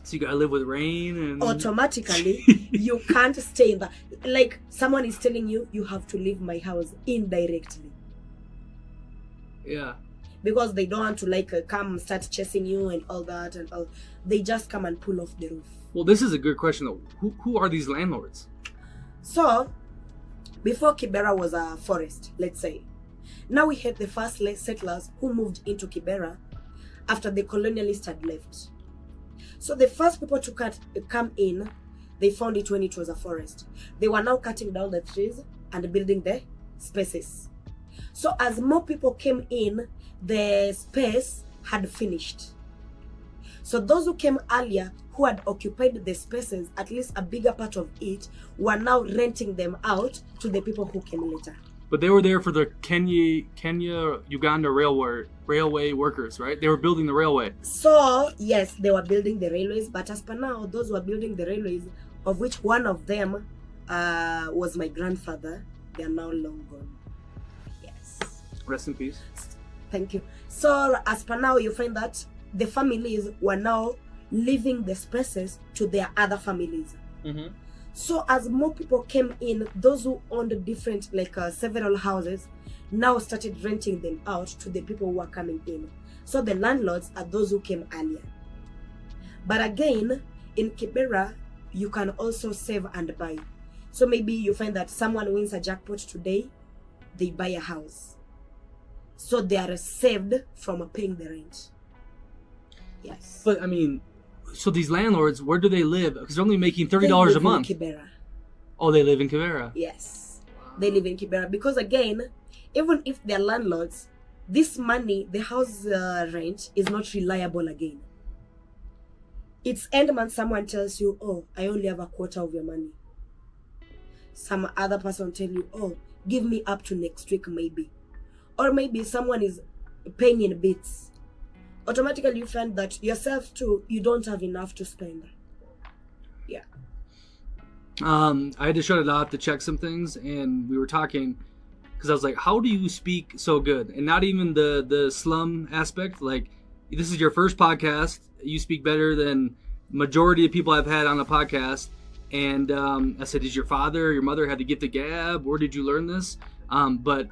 So you gotta live with rain and Automatically, you can't stay in that. Like someone is telling you, you have to leave my house indirectly. Yeah. Because they don't want to come start chasing you and all that and all. They just come and pull off the roof. Well, this is a good question though. Who are these landlords? So, before Kibera was a forest, let's say, now we had the first settlers who moved into Kibera after the colonialists had left. So the first people to come in, they found it when it was a forest. They were now cutting down the trees and building the spaces. So as more people came in, the space had finished. So those who came earlier, who had occupied the spaces, at least a bigger part of it, were now renting them out to the people who came later. But they were there for the Kenya-Uganda railway workers, right? They were building the railway. So, yes, they were building the railways, but as per now, those who were building the railways, of which one of them was my grandfather, they are now long gone. Yes. Rest in peace. Thank you. So, as per now, you find that the families were now leaving the spaces to their other families. Mm-hmm. So as more people came in, those who owned different, several houses, now started renting them out to the people who were coming in. So the landlords are those who came earlier. But again, in Kibera, you can also save and buy. So maybe you find that someone wins a jackpot today, they buy a house. So they are saved from paying the rent. Yes. But I mean, so these landlords, where do they live? Because they're only making $30 a month. They live in Kibera. Oh, they live in Kibera. Yes, they live in Kibera because again, even if they're landlords, this money, the house rent, is not reliable again. It's end month, someone tells you, oh, I only have a quarter of your money. Some other person tell you, oh, give me up to next week maybe. Or maybe someone is paying in bits. Automatically you find that yourself too, you don't have enough to spend. Yeah. I had to shut it off to check some things, and we were talking because I was like, how do you speak so good? And not even the slum aspect. Like, this is your first podcast. You speak better than majority of people I've had on a podcast. And I said, is your father or your mother had the gift of gab? Where did you learn this? But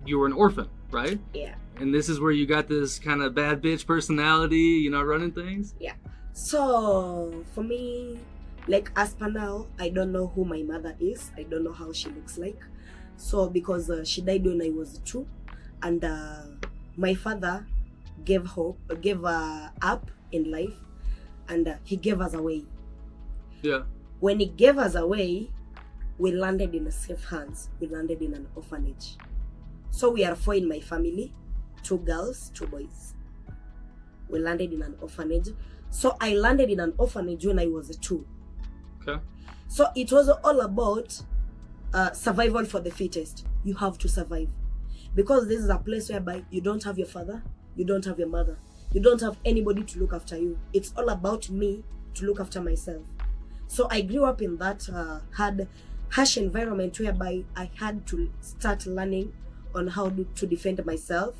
you were an orphan, right? Yeah. And this is where you got this kind of bad bitch personality, running things? Yeah. So, for me, as per now, I don't know who my mother is. I don't know how she looks like. So, because she died when I was 2. And my father gave up in life. And he gave us away. Yeah. When he gave us away, we landed in safe hands. We landed in an orphanage. So, we are 4 in my family. 2 girls, 2 boys. We landed in an orphanage. So I landed in an orphanage when I was 2. Okay. So it was all about survival for the fittest. You have to survive. Because this is a place whereby you don't have your father, you don't have your mother, you don't have anybody to look after you. It's all about me to look after myself. So I grew up in that harsh environment whereby I had to start learning on how to defend myself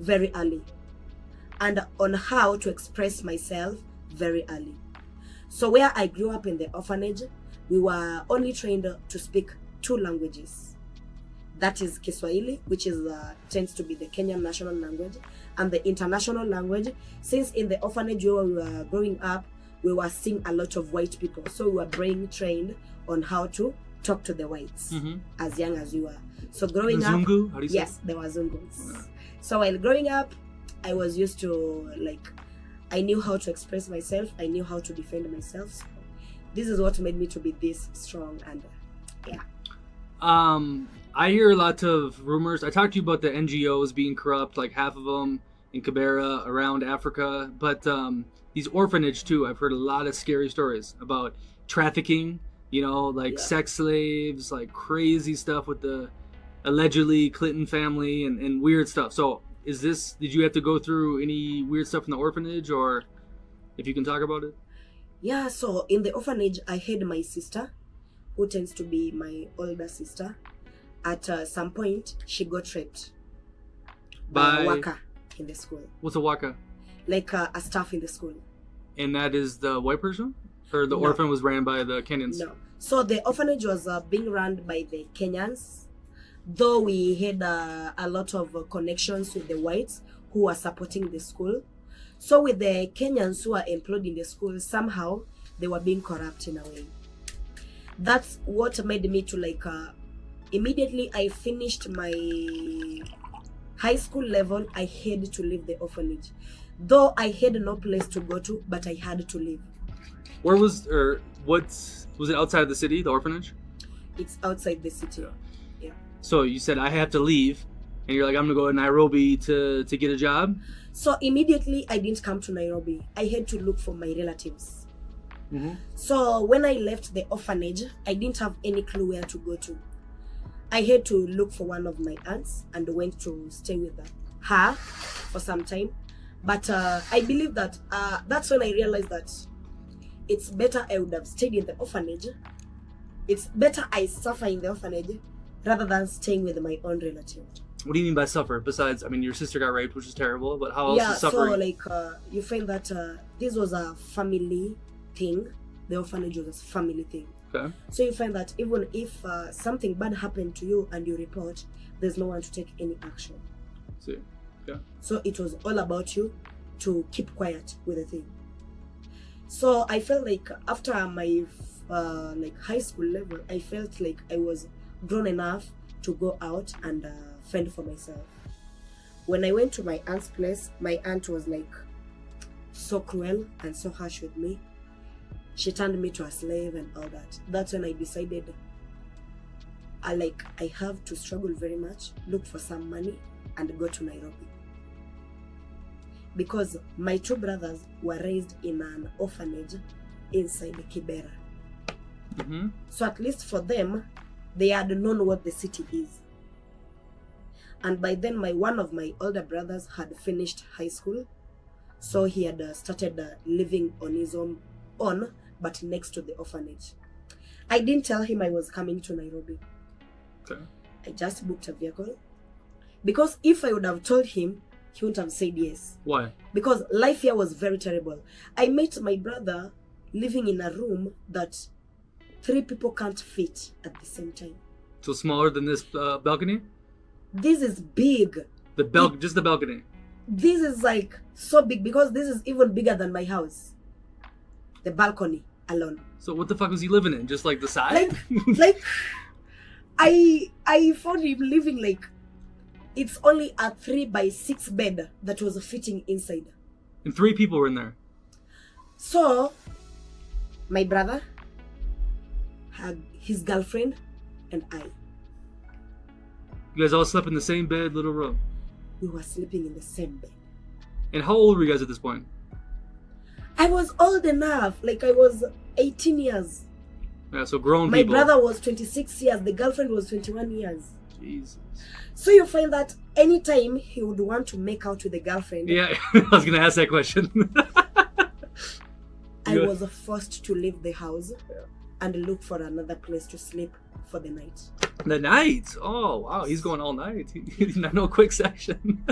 very early, and on how to express myself very early. So where I grew up in the orphanage, we were only trained to speak 2 languages. That is Kiswahili, which tends to be the Kenyan national language, and the international language. Since in the orphanage where we were growing up, we were seeing a lot of white people, so we were being trained on how to talk to the whites as young as we were. So growing up, Zungu? How do you say? Yes, there were Zungus. Yeah. So while growing up, I was used to I knew how to express myself. I knew how to defend myself. So this is what made me to be this strong, and yeah. I hear a lot of rumors. I talked to you about the NGOs being corrupt, like half of them in Kibera around Africa, but these orphanage too. I've heard a lot of scary stories about trafficking. Sex slaves, crazy stuff with the allegedly Clinton family and weird stuff. So did you have to go through any weird stuff in the orphanage, or if you can talk about it? Yeah, so in the orphanage, I had my sister who tends to be my older sister. At some point, she got raped by a worker in the school. What's a waka? Like a staff in the school. And that is the white person? Or the orphan was ran by the Kenyans? No. So the orphanage was being run by the Kenyans, though we had a lot of connections with the whites who were supporting the school. So with the Kenyans who are employed in the school, somehow they were being corrupt in a way. That's what made me to like, immediately I finished my high school level, I had to leave the orphanage. Though I had no place to go to, but I had to leave. Where was, or was it outside of the city, the orphanage? It's outside the city. Yeah. So you said I have to leave, and you're like, I'm gonna go to Nairobi to get a job? So immediately I didn't come to Nairobi. I had to look for my relatives. Mm-hmm. So when I left the orphanage, I didn't have any clue where to go to. I had to look for one of my aunts and went to stay with her for some time. But I believe that that's when I realized that it's better I would have stayed in the orphanage. It's better I suffer in the orphanage rather than staying with my own relative. What do you mean by suffer? Besides, I mean, your sister got raped, which is terrible, but how else is suffering? So like you find that this was a family thing. The orphanage was a family thing. Okay. So you find that even if something bad happened to you and you report, there's no one to take any action. See. Okay. So it was all about you to keep quiet with the thing. So I felt like after my like high school level, I felt like I was grown enough to go out and fend for myself. When I went to my aunt's place, my aunt was like so cruel and so harsh with me. She turned me to a slave and all that. That's when I decided I have to struggle very much, look for some money and go to Nairobi. Because my two brothers were raised in an orphanage inside Kibera. Mm-hmm. So at least for them, they had known what the city is. And by then, one of my older brothers had finished high school. So he had started living on his own, but next to the orphanage. I didn't tell him I was coming to Nairobi. Okay. I just booked a vehicle. Because if I would have told him, he wouldn't have said yes. Why? Because life here was very terrible. I met my brother living in a room that 3 people can't fit at the same time. So smaller than this balcony? This is big. Just the balcony. This is like so big because this is even bigger than my house. The balcony alone. So what the fuck was he living in? Just like the side? Like I found him living like it's only a 3x6 bed that was fitting inside. And 3 people were in there. So my brother, his girlfriend, and I. You guys all slept in the same bed, little room. We were sleeping in the same bed. And how old were you guys at this point? I was old enough, like I was 18 years. Yeah, so grown My people. My brother was 26 years, the girlfriend was 21 years. Jesus. So you find that anytime he would want to make out with the girlfriend. Yeah, I was going to ask that question. I was forced to leave the house and look for another place to sleep for the night. The night? Oh, wow, he's going all night. No quick section.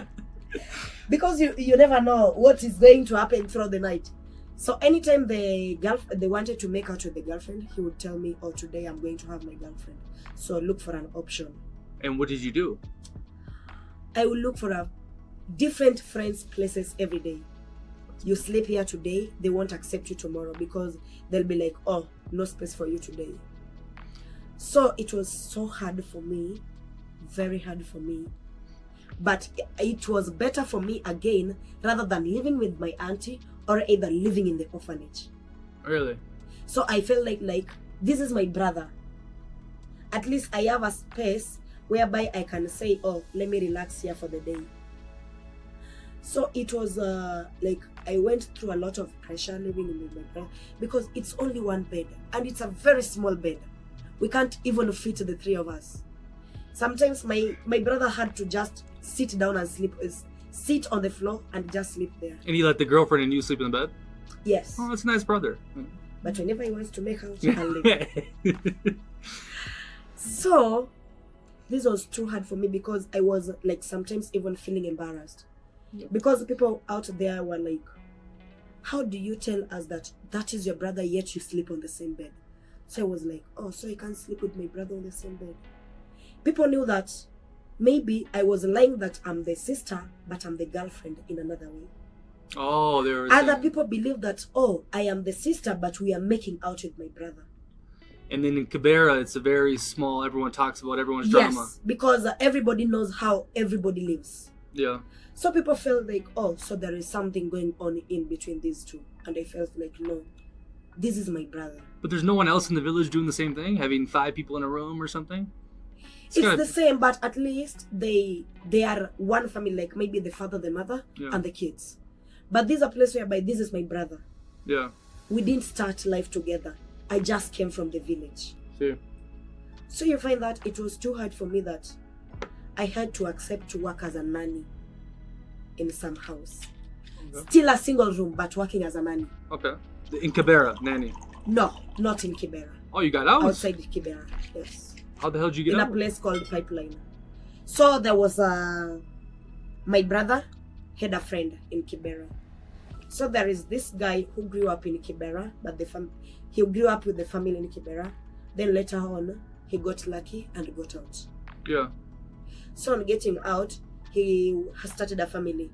Because you never know what is going to happen throughout the night. So anytime they wanted to make out with the girlfriend, he would tell me, oh, today I'm going to have my girlfriend. So look for an option. And what did you do? I will look for different friends' places every day. You sleep here today, they won't accept you tomorrow because they'll be like, oh, no space for you today. So it was so hard for me, very hard for me. But it was better for me again rather than living with my auntie or either living in the orphanage. Really? So I felt like this is my brother. At least I have a space whereby I can say, oh, let me relax here for the day. So it was like I went through a lot of pressure living with my brother because it's only one bed and it's a very small bed. We can't even fit the 3 of us. Sometimes my brother had to just sit down and sit on the floor and just sleep there. And he let the girlfriend and you sleep in the bed? Yes. Oh, that's a nice brother. But whenever he wants to make out, I'll leave. So this was too hard for me because I was like sometimes even feeling embarrassed. Because people out there were like, how do you tell us that is your brother yet you sleep on the same bed? So I was like, oh, so I can't sleep with my brother on the same bed. People knew that maybe I was lying that I'm the sister, but I'm the girlfriend in another way. Oh, there were other people believe that, oh, I am the sister, but we are making out with my brother. And then in Kibera, it's a very small, everyone talks about everyone's drama. Yes, because everybody knows how everybody lives. Yeah. So people felt like, oh, so there is something going on in between these two. And I felt like, no, this is my brother. But there's no one else in the village doing the same thing? Having 5 people in a room or something? It's the same, but at least they are one family, like maybe the father, the mother, and the kids. But this is a place whereby this is my brother. Yeah. We didn't start life together. I just came from the village. See. So you find that it was too hard for me that I had to accept to work as a nanny in some house. Okay. Still a single room, but working as a nanny. Okay. In Kibera, nanny? No, not in Kibera. Oh, you got out? Outside Kibera, yes. How the hell did you get out? out? In a place called Pipeline. So there was my brother had a friend in Kibera. So there is this guy who grew up in Kibera, but he grew up with the family in Kibera. Then later on, he got lucky and got out. Yeah. So on getting out, he has started a family.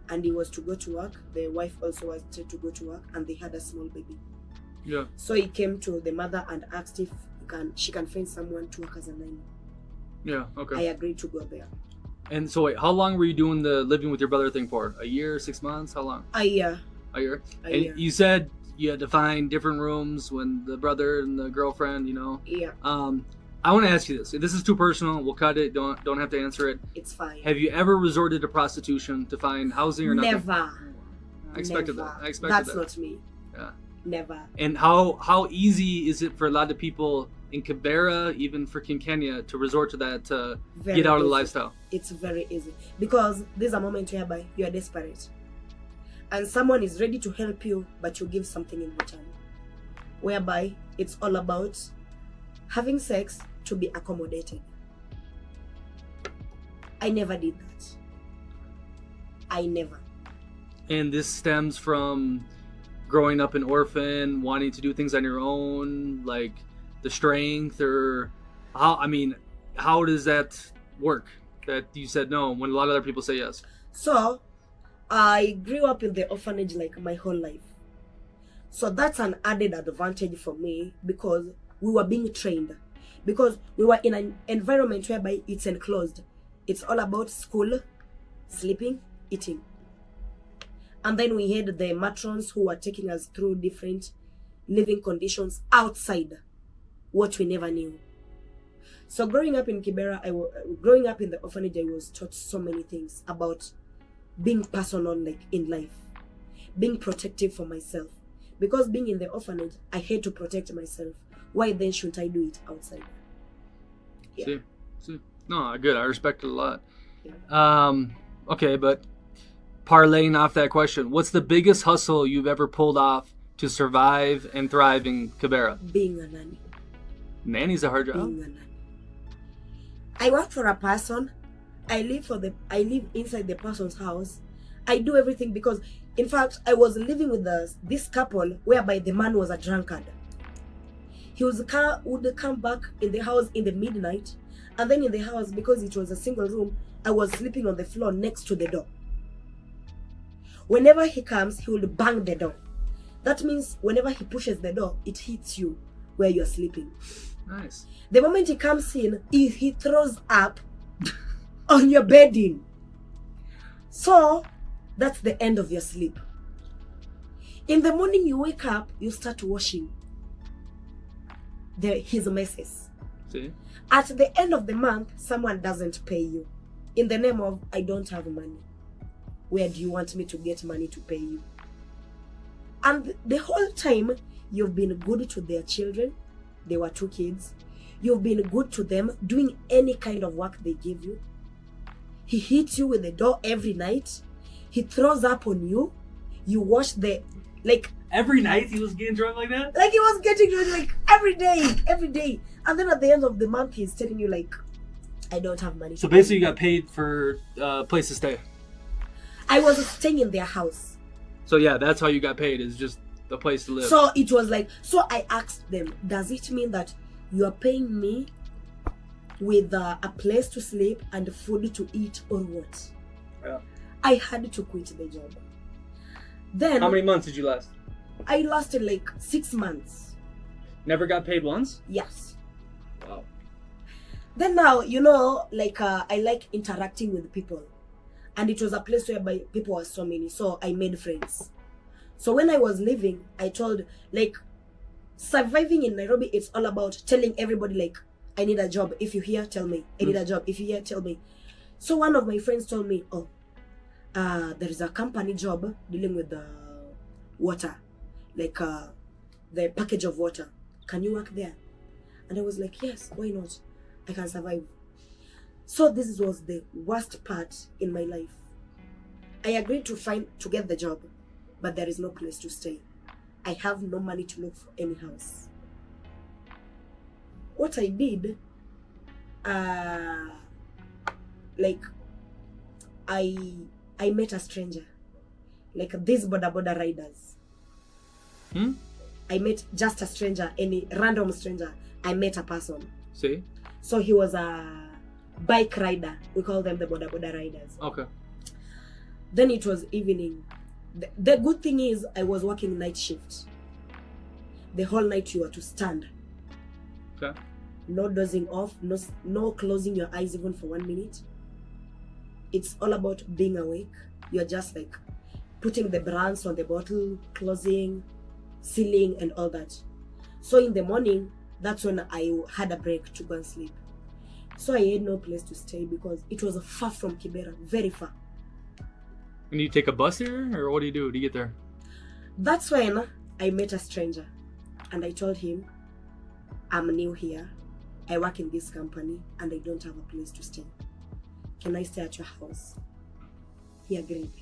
And he was to go to work. The wife also was to go to work, and they had a small baby. Yeah. So he came to the mother and asked if she can find someone to work as a nanny. Yeah, okay. I agreed to go there. And so wait, how long were you doing the living with your brother thing for? A year, 6 months? How long? A year. A year? A year. You said you had to find different rooms when the brother and the girlfriend, you know? Yeah. I want to ask you this. If this is too personal, we'll cut it. Don't have to answer it. It's fine. Have you ever resorted to prostitution to find housing or nothing? Never. I expected that. That's not me. Yeah. Never. And how easy is it for a lot of people in Kibera, even freaking Kenya, to resort to that to get out of the lifestyle? It's very easy because there's a moment whereby you are desperate and someone is ready to help you, but you give something in return, whereby it's all about having sex to be accommodated. I never did that. I never. And this stems from growing up an orphan, wanting to do things on your own, like the strength, or how does that work? That you said no when a lot of other people say yes. So I grew up in the orphanage like my whole life. So that's an added advantage for me because we were being trained. Because we were in an environment whereby it's enclosed. It's all about school, sleeping, eating. And then we had the matrons who were taking us through different living conditions outside what we never knew. So growing up in Kibera, growing up in the orphanage, I was taught so many things about being personal, like in life, being protective for myself. Because being in the orphanage, I had to protect myself. Why then shouldn't I do it outside? Yeah. See. No, good. I respect it a lot. Yeah. Okay, but parlaying off that question, what's the biggest hustle you've ever pulled off to survive and thrive in Kibera? Being a nanny. Nanny's a hard job. Being a nanny. I work for a person. I live inside the person's house. I do everything because, in fact, I was living with this couple whereby the man was a drunkard. He would come back in the house in the midnight, and then in the house, because it was a single room, I was sleeping on the floor next to the door. Whenever he comes, he will bang the door. That means whenever he pushes the door, it hits you where you're sleeping. Nice. The moment he comes in, he throws up on your bedding. So that's the end of your sleep. In the morning you wake up, you start washing his messes. See? At the end of the month, someone doesn't pay you. In the name of, I don't have money. Where do you want me to get money to pay you? And the whole time, you've been good to their children. They were 2 kids. You've been good to them, doing any kind of work they give you. He hits you with the door every night. He throws up on you. You wash the Like Every night he was getting drunk like that? he was getting drunk like every day. And then at the end of the month, he's telling you like, I don't have money. So basically you got paid for place to stay. I was staying in their house. So yeah, that's how you got paid, is just the place to live. So it was like, so I asked them, does it mean that you are paying me with a place to sleep and food to eat or what? Yeah. I had to quit the job. Then How many months did you last? I lasted like 6 months. Never got paid once? Yes. Wow. Then now, like I like interacting with people. And it was a place whereby people were so many. So I made friends. So when I was leaving, I told, like, surviving in Nairobi, it's all about telling everybody, like, I need a job. If you hear, tell me. I need a job. If you hear, tell me. So one of my friends told me, there is a company job dealing with the water. Like, the package of water. Can you work there? And I was like, yes, why not? I can survive. So this was the worst part in my life. I agreed to get the job, but there is no place to stay. I have no money to look for any house. What I did, like, I met a stranger, like these border riders. I met just a stranger, any random stranger. I met a person. See? So he was a bike rider. We call them the border riders. Okay. Then it was evening. The good thing is I was working night shift. The whole night you were to stand. Okay. No dozing off, no closing your eyes even for 1 minute. It's all about being awake. You're just like putting the brands on the bottle, closing, sealing and all that. So in the morning, that's when I had a break to go and sleep. So I had no place to stay because it was far from Kibera, very far. And you take a bus here, or what do you do to get there? That's when I met a stranger and I told him, I'm new here. I work in this company and I don't have a place to stay. Can I stay at your house? He agreed.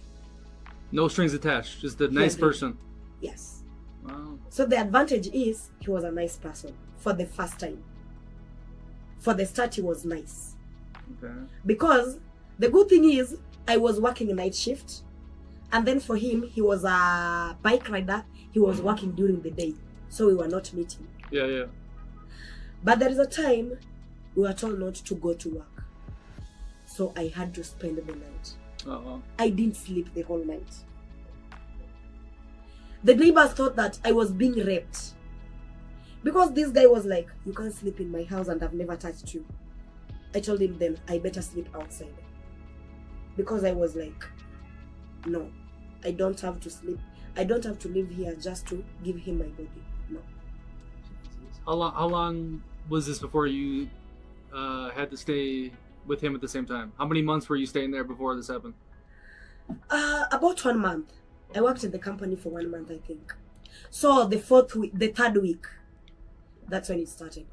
No strings attached, just a nice person. Yes. Wow. So the advantage is he was a nice person for the first time. For the start, he was nice. Okay. Because the good thing is I was working a night shift, and then for him, he was a bike rider. He was working during the day, so we were not meeting. Yeah. But there is a time we were told not to go to work, so I had to spend the night. Uh-huh. I didn't sleep the whole night. The neighbors thought that I was being raped because this guy was like, you can't sleep in my house and I've never touched you. I told him then I better sleep outside because I was like, no, I don't have to sleep. I don't have to live here just to give him my body. No. How long was this before you had to stay with him at the same time? How many months were you staying there before this happened? About 1 month. I worked in the company for 1 month, I think. So the third week, that's when it started.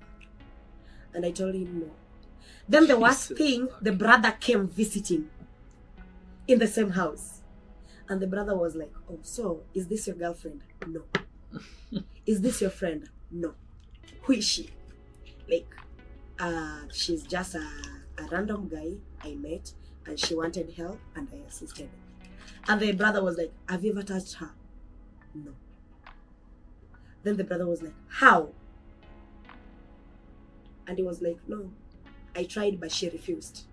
And I told him no. Then the worst thing, the brother came visiting in the same house. And the brother was like, oh, so is this your girlfriend? No. Is this your friend? No. Who is she? Like, she's just a random guy I met and she wanted help and I assisted. And the brother was like, have you ever touched her? No. Then the brother was like, how? And he was like, no, I tried but she refused.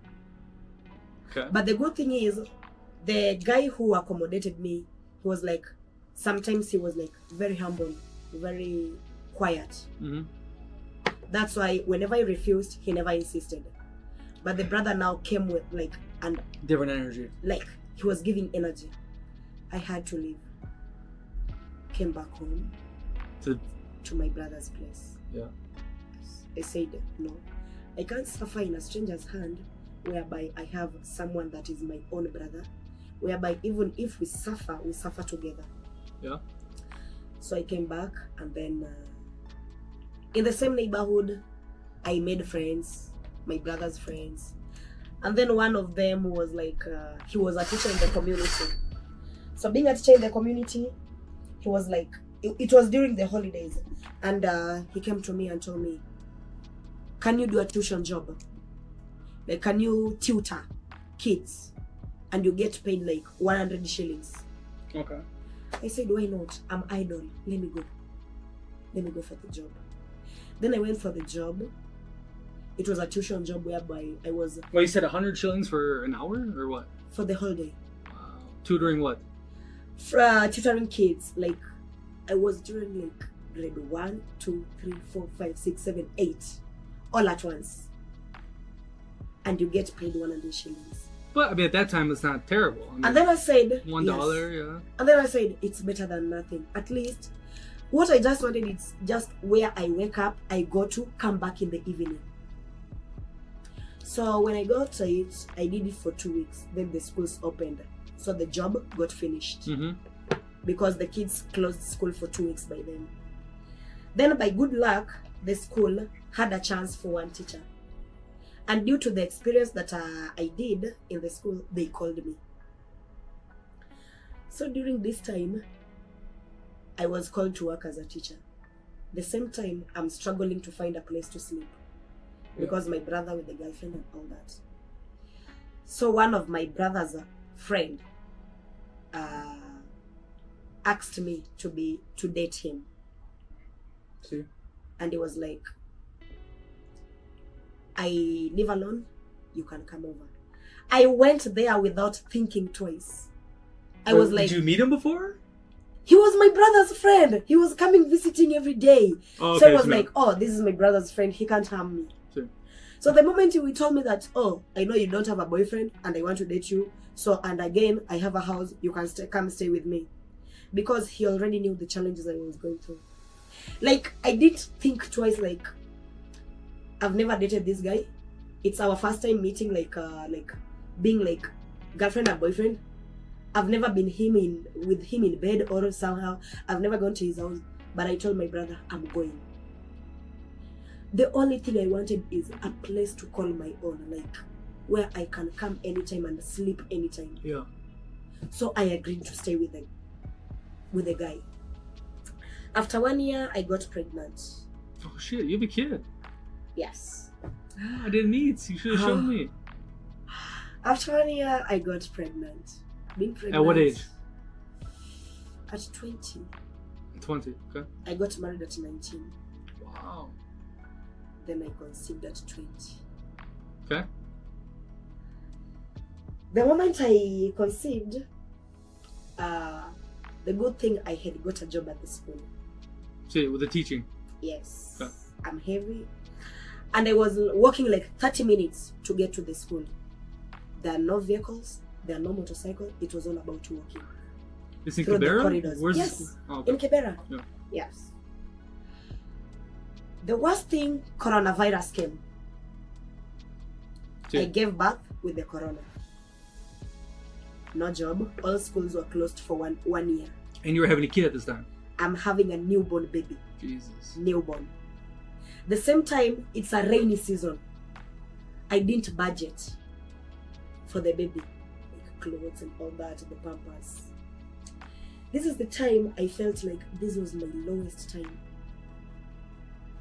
Okay. But the good thing is, the guy who accommodated me, he was like, sometimes he was like very humble, very quiet. Mm-hmm. That's why whenever I refused, he never insisted. But the brother now came with like and different energy. Like he was giving energy. I had to leave. Came back home to my brother's place. Yeah. I said no. I can't suffer in a stranger's hand, whereby I have someone that is my own brother, whereby even if we suffer together. Yeah. So I came back, and then in the same neighborhood, I made friends, my brother's friends. And then one of them was like, he was a teacher in the community. So being a teacher in the community, he was like, it was during the holidays, and he came to me and told me, can you do a tuition job? Like, can you tutor kids and you get paid like 100 shillings? Okay. I said, why not? I'm idle. Let me go for the job. Then I went for the job. It was a tuition job whereby I was... Well, you said 100 shillings for an hour or what? For the whole day. Wow. Tutoring what? Tutoring kids. Like, I was doing like grade 1, 2, 3, 4, 5, 6, 7, 8. All at once. And you get paid 100 shillings. But, I mean, at that time, it's not terrible. I mean, and then I said... $1, yes. yeah. And then I said, it's better than nothing. At least, what I just wanted is just where I wake up, I go to, come back in the evening. So when I got to it, I did it for 2 weeks. Then the schools opened. So the job got finished. Mm-hmm. Because the kids closed school for 2 weeks by then. Then by good luck, the school had a chance for one teacher. And due to the experience that I did in the school, they called me. So during this time, I was called to work as a teacher. The same time, I'm struggling to find a place to sleep. Because my brother with the girlfriend and all that. So one of my brother's friend asked me to date him. See? And he was like, I live alone, you can come over. I went there without thinking twice. I was like... Did you meet him before? He was my brother's friend. He was coming visiting every day. Oh, okay, so I was like, oh, this is my brother's friend. He can't harm me. Sure. So the moment he told me that, oh, I know you don't have a boyfriend and I want to date you. So, and again, I have a house. You can come stay with me. Because he already knew the challenges I was going through. Like, I didn't think twice, like, I've never dated this guy. It's our first time meeting, like being like girlfriend and boyfriend. I've never been with him in bed or somehow. I've never gone to his house. But I told my brother, I'm going. The only thing I wanted is a place to call my own, like where I can come anytime and sleep anytime. Yeah. So I agreed to stay with the guy. After 1 year, I got pregnant. Oh shit, you have a kid. Yes. I didn't meet. You should have shown me. After 1 year, I got pregnant. Being pregnant. At what age? At 20. 20, okay. I got married at 19. Wow. Then I conceived at 20. Okay. The moment I conceived, the good thing I had got a job at the school. See, with the teaching? Yes. Okay. I'm heavy. And I was walking like 30 minutes to get to the school. There are no vehicles, there are no motorcycles. It was all about walking. It's in through the Kibera? corridors. Where's Yes, the school? Oh, okay. in Kibera. Yeah. Yes. The worst thing, coronavirus came. See. I gave birth with the corona. No job. All schools were closed for one year. And you were having a kid at this time? I'm having a newborn baby. Jesus. Newborn. The same time, it's a rainy season. I didn't budget for the baby. Like clothes and all that, the pampers. This is the time I felt like this was my lowest time.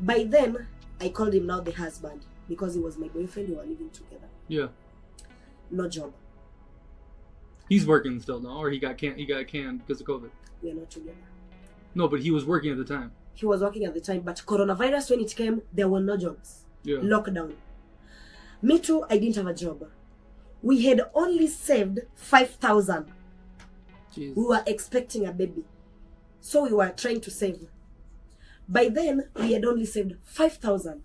By then, I called him now the husband because he was my boyfriend. We were living together. Yeah. No job. He's working still now, or he got canned because of COVID? We are not together. No, but he was working at the time. He was working at the time, but coronavirus, when it came, there were no jobs. Yeah. Lockdown. Me too, I didn't have a job. We had only saved 5,000. Jesus. We were expecting a baby. So we were trying to save. By then, we had only saved 5,000.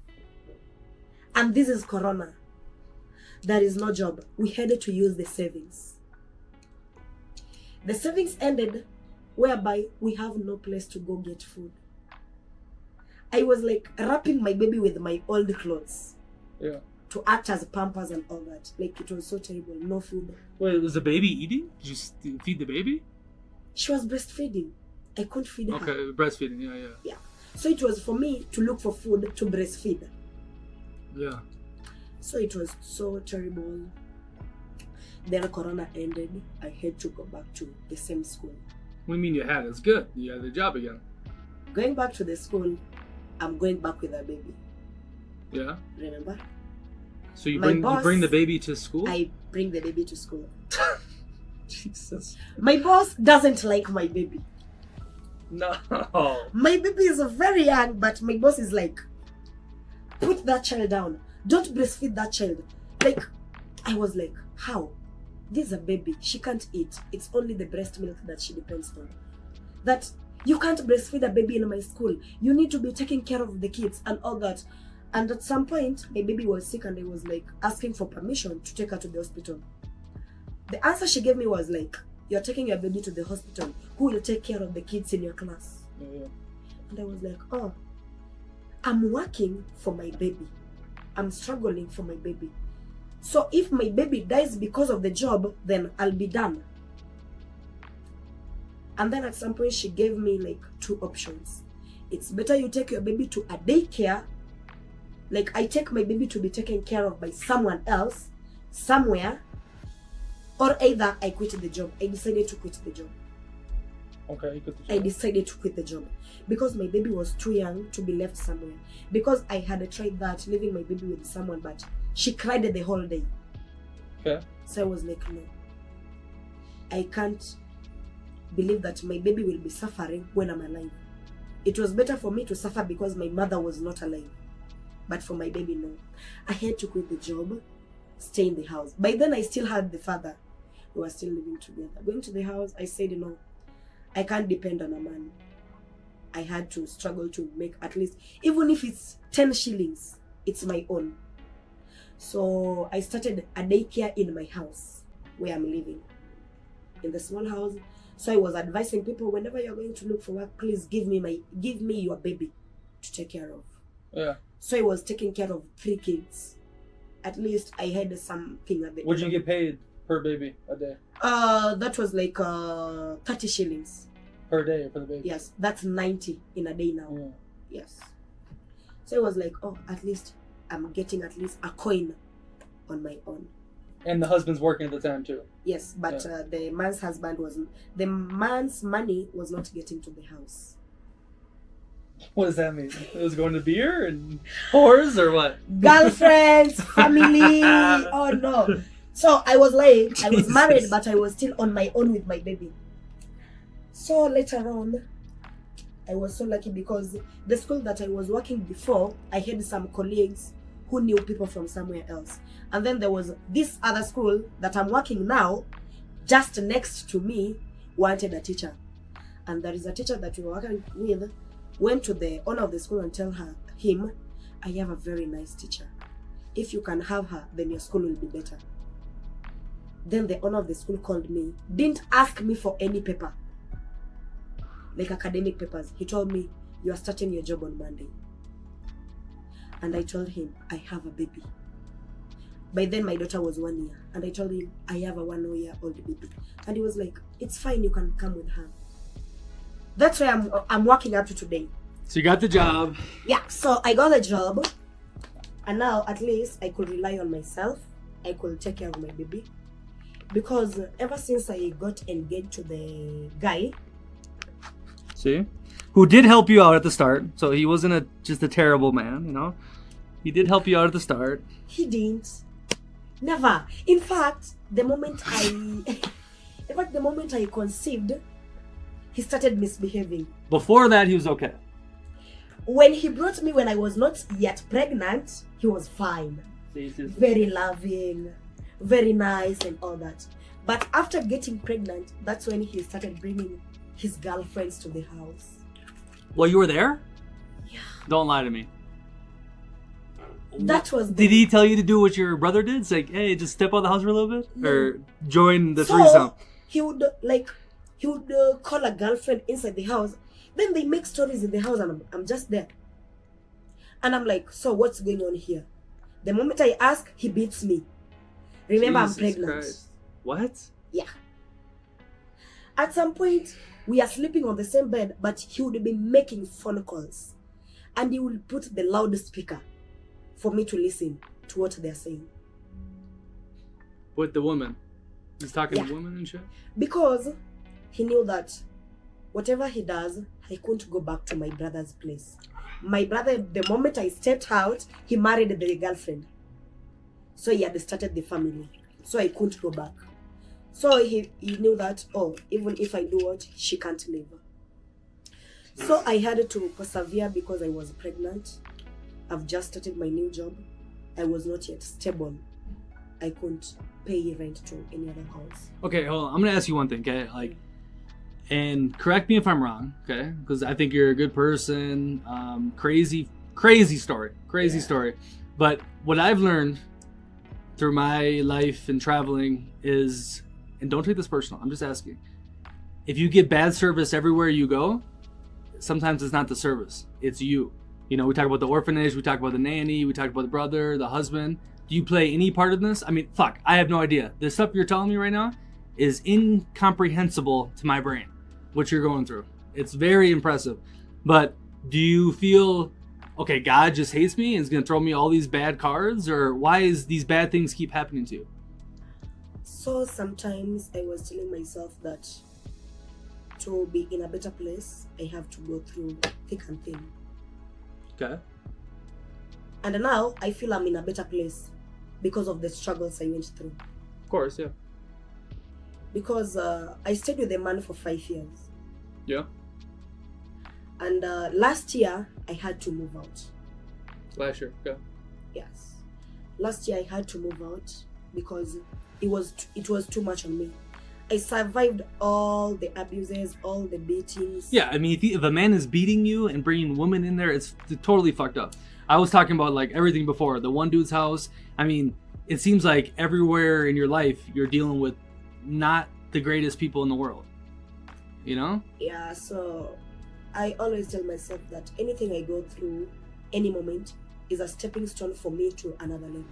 And this is corona. There is no job. We had to use the savings. The savings ended, whereby we have no place to go get food. I was like wrapping my baby with my old clothes. Yeah. To act as pampers and all that. Like, it was so terrible. No food. Wait, was the baby eating? Did you feed the baby? She was breastfeeding. I couldn't feed her. Okay, breastfeeding. Yeah. Yeah. So it was for me to look for food to breastfeed. Yeah. So it was so terrible. Then corona ended. I had to go back to the same school. What do you mean you had it? It's good. You had the job again. Going back to the school, I'm going back with a baby. Yeah. Remember? So you My bring boss- you bring the baby to school? I bring the baby to school. Jesus. My boss doesn't like my baby. No. My baby is very young, but my boss is like, put that child down. Don't breastfeed that child. Like, I was like, how? This is a baby. She can't eat. It's only the breast milk that she depends on. That you can't breastfeed a baby in my school. You need to be taking care of the kids and all that. And at some point, my baby was sick and I was like asking for permission to take her to the hospital. The answer she gave me was like, you're taking your baby to the hospital. Who will take care of the kids in your class? Yeah. And I was like, oh, I'm working for my baby. I'm struggling for my baby. So if my baby dies because of the job, then I'll be done. And then at some point she gave me like 2 options. It's better you take your baby to a daycare. Like I take my baby to be taken care of by someone else, somewhere. Or either I quit the job. I decided to quit the job. Okay, you quit the job. I decided to quit the job because my baby was too young to be left somewhere. Because I had tried that, leaving my baby with someone, but she cried the whole day. Okay. So I was like, no. I can't believe that my baby will be suffering when I'm alive. It was better for me to suffer because my mother was not alive. But for my baby, no. I had to quit the job, stay in the house. By then, I still had the father. We were still living together. Going to the house, I said, no, I can't depend on a man. I had to struggle to make at least, even if it's 10 shillings, it's my own. So I started a daycare in my house where I'm living, in the small house. So I was advising people, whenever you're going to look for work, please give me your baby to take care of. Yeah. So I was taking care of 3 kids. At least I had something at the What'd you get paid per baby a day? That was like 30 shillings. Per day for the baby? Yes, that's 90 in a day now. Yeah. Yes. So it was like, oh, at least I'm getting at least a coin on my own. And the husband's working at the time too? Yes, but the man's money was not getting to the house. What does that mean? It was going to beer and whores or what? Girlfriends, family, oh no. So I was like, I was married, but I was still on my own with my baby. So later on, I was so lucky because the school that I was working before, I had some colleagues who knew people from somewhere else. And then there was this other school that I'm working now, just next to me, wanted a teacher. And there is a teacher that we were working with, went to the owner of the school and tell him, I have a very nice teacher. If you can have her, then your school will be better. Then the owner of the school called me, didn't ask me for any paper, like academic papers. He told me, you are starting your job on Monday. And I told him, I have a baby. By then my daughter was 1 year. And I told him, I have a 1-year-old baby. And he was like, it's fine, you can come with her. That's why I'm working up to today. So you got the job. Yeah, so I got a job. And now at least I could rely on myself. I could take care of my baby. Because ever since I got engaged to the guy. See? Who did help you out at the start. So he wasn't just a terrible man, you know? He did help you out at the start. He didn't. Never. In fact, the moment I conceived, he started misbehaving. Before that, he was okay. When he brought me when I was not yet pregnant, he was fine. Very loving, very nice and all that. But after getting pregnant, that's when he started bringing his girlfriends to the house. Well, you were there? Yeah. Don't lie to me. That was. Did he tell you to do what your brother did? It's like, hey, just step out of the house for a little bit? No. Or join the threesome? He would call a girlfriend inside the house. Then they make stories in the house and I'm just there. And I'm like, so what's going on here? The moment I ask, he beats me. Remember, Jesus I'm pregnant. Christ. What? Yeah. At some point, we are sleeping on the same bed, but he would be making phone calls. And he will put the loudspeaker for me to listen to what they're saying. With the woman? He's talking to the woman and shit? Because he knew that whatever he does, I couldn't go back to my brother's place. My brother, the moment I stepped out, he married the girlfriend. So he had started the family. So I couldn't go back. So he knew that, even if I do what, she can't leave. So I had to persevere because I was pregnant. I've just started my new job. I was not yet stable. I couldn't pay rent to any other house. Okay, hold on. I'm gonna ask you one thing, okay? And correct me if I'm wrong, okay? Because I think you're a good person. Crazy story. But what I've learned through my life and traveling is, and don't take this personal, I'm just asking, if you get bad service everywhere you go, sometimes it's not the service, it's you. We talk about the orphanage, we talk about the nanny, we talk about the brother, the husband. Do you play any part in this? I mean, fuck, I have no idea. The stuff you're telling me right now is incomprehensible to my brain, what you're going through. It's very impressive. But do you feel, okay, God just hates me and is going to throw me all these bad cards? Or why is these bad things keep happening to you? So sometimes I was telling myself that to be in a better place, I have to go through thick and thin. Okay. And now I feel I'm in a better place because of the struggles I went through. Of course, yeah. Because I stayed with a man for 5 years. Yeah. And last year, I had to move out. Last year, okay. Yes. Last year, I had to move out because it was too much on me. I survived all the abuses, all the beatings. Yeah, I mean, if a man is beating you and bringing women in there, it's totally fucked up. I was talking about everything before. The one dude's house. I mean, it seems like everywhere in your life, you're dealing with not the greatest people in the world. Yeah, so I always tell myself that anything I go through, any moment, is a stepping stone for me to another level.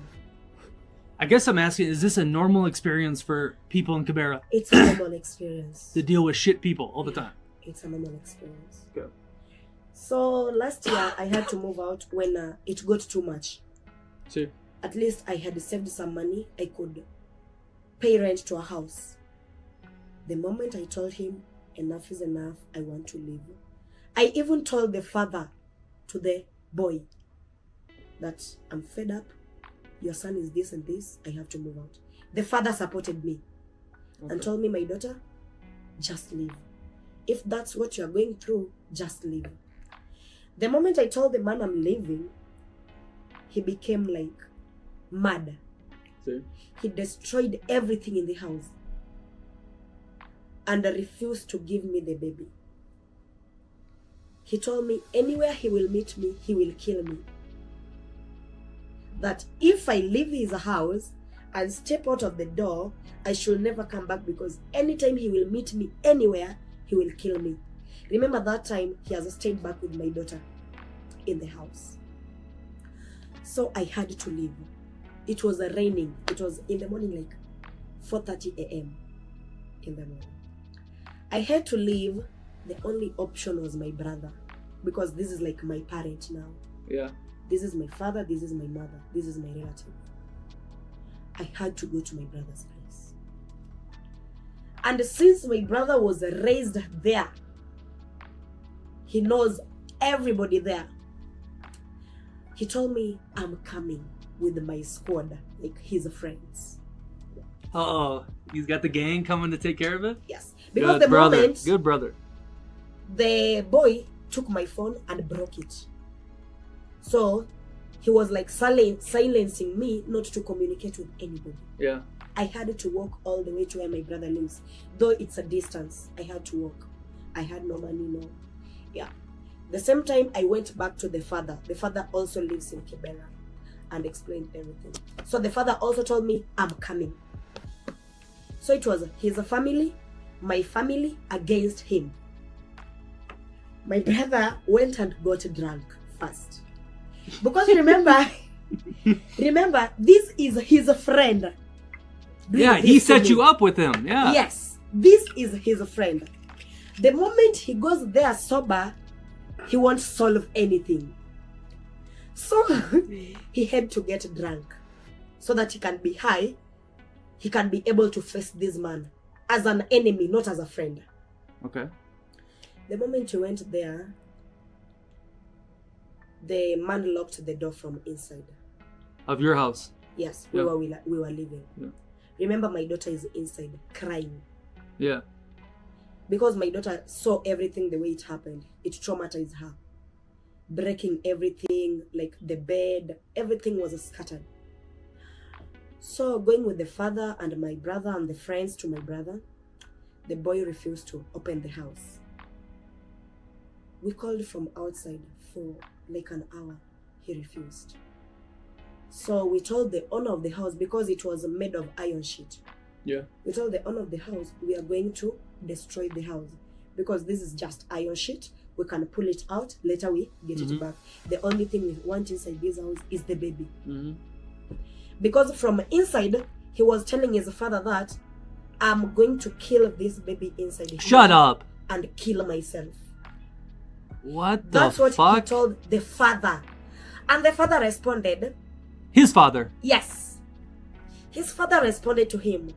I guess I'm asking, is this a normal experience for people in Kibera? It's a normal experience. To deal with shit people all the time. It's a normal experience. Good. So last year, I had to move out when it got too much. See? At least I had saved some money. I could pay rent to a house. The moment I told him, enough is enough, I want to leave. I even told the father to the boy that I'm fed up. Your son is this and this. I have to move out. The father supported me and told me, my daughter, just leave. If that's what you're going through, just leave. The moment I told the man I'm leaving, he became mad. See? He destroyed everything in the house and refused to give me the baby. He told me anywhere he will meet me, he will kill me. That if I leave his house and step out of the door, I should never come back because anytime he will meet me anywhere, he will kill me. Remember that time he has stayed back with my daughter in the house. So I had to leave. It was raining. It was in the morning, 4:30 a.m. in the morning. I had to leave. The only option was my brother because this is my parent now. Yeah. This is my father, this is my mother, this is my relative. I had to go to my brother's place. And since my brother was raised there, he knows everybody there. He told me, I'm coming with my squad, his friends. Uh-oh, he's got the gang coming to take care of it? Yes. Because Good brother. The boy took my phone and broke it. So he was silencing me not to communicate with anybody. Yeah. I had to walk all the way to where my brother lives. Though it's a distance, I had to walk. I had no money, no. Yeah. The same time I went back to the father. The father also lives in Kibera and explained everything. So the father also told me, I'm coming. So it was his family, my family against him. My brother went and got drunk first. Because remember, this is his friend. Yeah, he set you up with him. Yeah. Yes, this is his friend. The moment he goes there sober, he won't solve anything. So he had to get drunk so that he can be high. He can be able to face this man as an enemy, not as a friend. Okay. The moment we went there, the man locked the door from inside. Of your house? Yes, Yeah. we were leaving. Yeah. Remember, my daughter is inside crying. Yeah. Because my daughter saw everything the way it happened. It traumatized her. Breaking everything, like the bed, everything was scattered. So going with the father and my brother and the friends to my brother, the boy refused to open the house. We called from outside for like an hour. He refused. So we told the owner of the house, because it was made of iron sheet. Yeah. We told the owner of the house, we are going to destroy the house because this is just iron sheet. We can pull it out, later we get it back. The only thing we want inside this house is the baby. Because from inside, he was telling his father that I'm going to kill this baby inside here. Shut up. And kill myself. What the That's what fuck? he told the father. And the father responded, His father. yes. His father responded to him,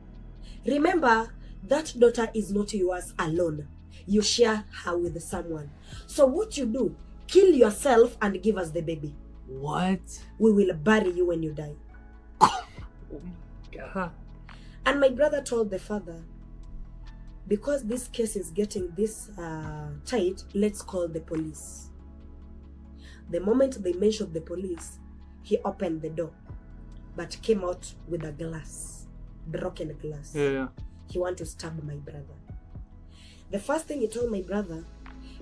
remember, that daughter is not yours alone. You share her with someone. So what you do, kill yourself and give us the baby. What? We will bury you when you die. Oh my God. And my brother told the father, because this case is getting this tight, let's call the police. The moment they mentioned the police, he opened the door, but came out with a glass, broken glass. Yeah. He wanted to stab my brother. The first thing he told my brother,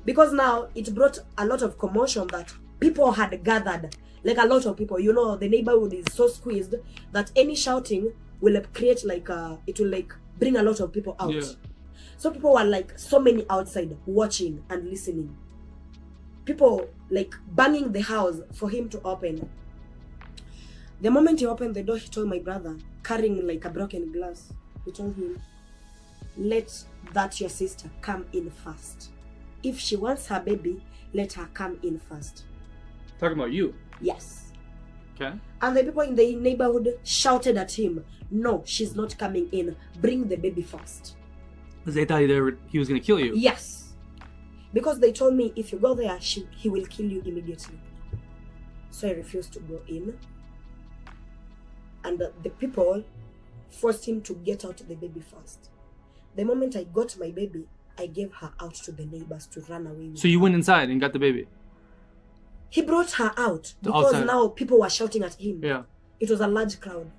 because now it brought a lot of commotion that people had gathered, like a lot of people, you know, the neighborhood is so squeezed that any shouting will create like it will like bring a lot of people out. Yeah. So people were like so many outside watching and listening. People like banging the house for him to open. The moment he opened the door, he told my brother, carrying like a broken glass, he told him, let that your sister come in first. If she wants her baby, let her come in first. Talking about you. Yes. Okay. And the people in the neighborhood shouted at him, no, she's not coming in. Bring the baby first. Because they thought he was going to kill you. Yes. Because they told me, if you go there, he will kill you immediately. So I refused to go in. And the people forced him to get out the baby first. The moment I got my baby, I gave her out to the neighbors to run away with. So you went inside and got the baby? He brought her out because Outside. now people were shouting at him. Yeah. It was a large crowd.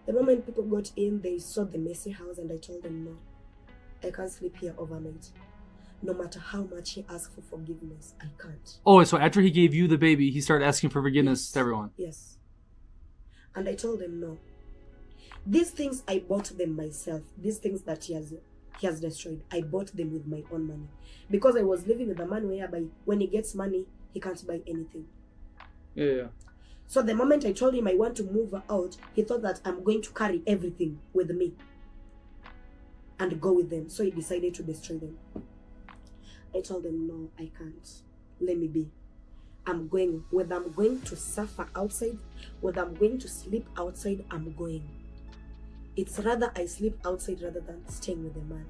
The moment people got in, they saw the messy house and I told them, no, I can't sleep here overnight. No matter how much he asked for forgiveness, I can't. Oh, so after he gave you the baby, he started asking for forgiveness to everyone? Yes. And I told them, no. These things, I bought them myself. These things that he has destroyed, I bought them with my own money. Because I was living with a man whereby when he gets money, he can't buy anything. Yeah. So the moment I told him I want to move out, he thought that I'm going to carry everything with me and go with them. So he decided to destroy them. I told him, no, I can't. Let me be. I'm going. Whether I'm going to suffer outside, whether I'm going to sleep outside, I'm going. It's rather I sleep outside rather than staying with a man.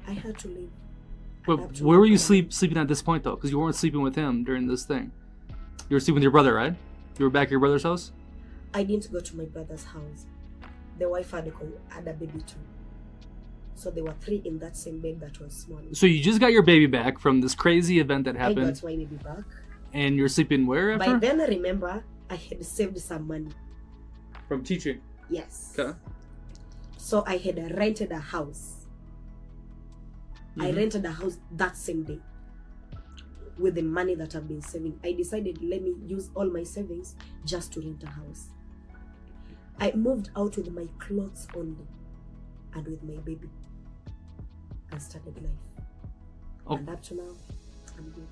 I had to leave. But where were you sleeping at this point, though? Because you weren't sleeping with him during this thing. You were sleeping with your brother, right? You were back at your brother's house? I didn't go to my brother's house. The wife had a baby too. So there were 3 in that same bed that was small. So you just got your baby back from this crazy event that happened. I got my baby back. And you're sleeping where after? By then, I remember I had saved some money. From teaching? Yes. Okay. So I had rented a house. I rented a house that same day with the money that I've been saving. I decided, let me use all my savings just to rent a house. I moved out with my clothes only and with my baby and started life. Oh. And up to now, I'm good.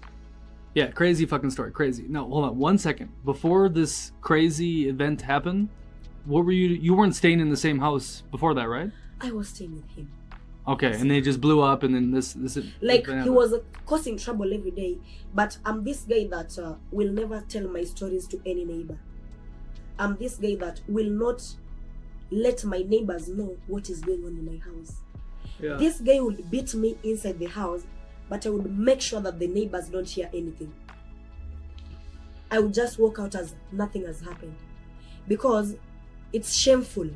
Yeah, crazy fucking story. Crazy. No, hold on 1 second. Before this crazy event happened, what were you weren't staying in the same house before that, right? I was staying with him. Okay, and they just blew up and then this like he was causing trouble every day, but I'm this guy that will never tell my stories to any neighbor. I'm this guy that will not let my neighbors know what is going on in my house. Yeah. This guy will beat me inside the house but I would make sure that the neighbors don't hear anything. I would just walk out as nothing has happened, because it's shameful.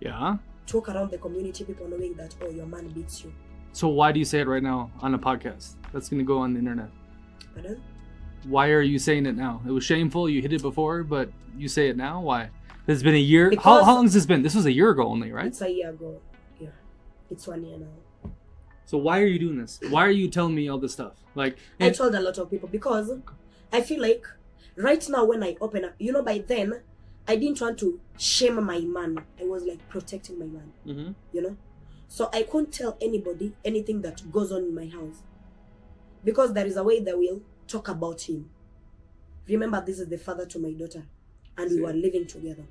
Yeah. To walk around the community, people knowing that, oh, your man beats you. So why do you say it right now on a podcast that's going to go on the internet? Pardon? Why are you saying it now? It was shameful. You hit it before, but you say it now. Why? It's been a year. How long has this been? This was a year ago only, right? It's a year ago. Yeah, it's 1 year now. So why are you doing this? Why are you telling me all this stuff? Like, I told a lot of people because I feel like right now when I open up, by then I didn't want to shame my man. I was like protecting my man, So I couldn't tell anybody anything that goes on in my house, because there is a way they will talk about him. Remember, this is the father to my daughter, and we were living together.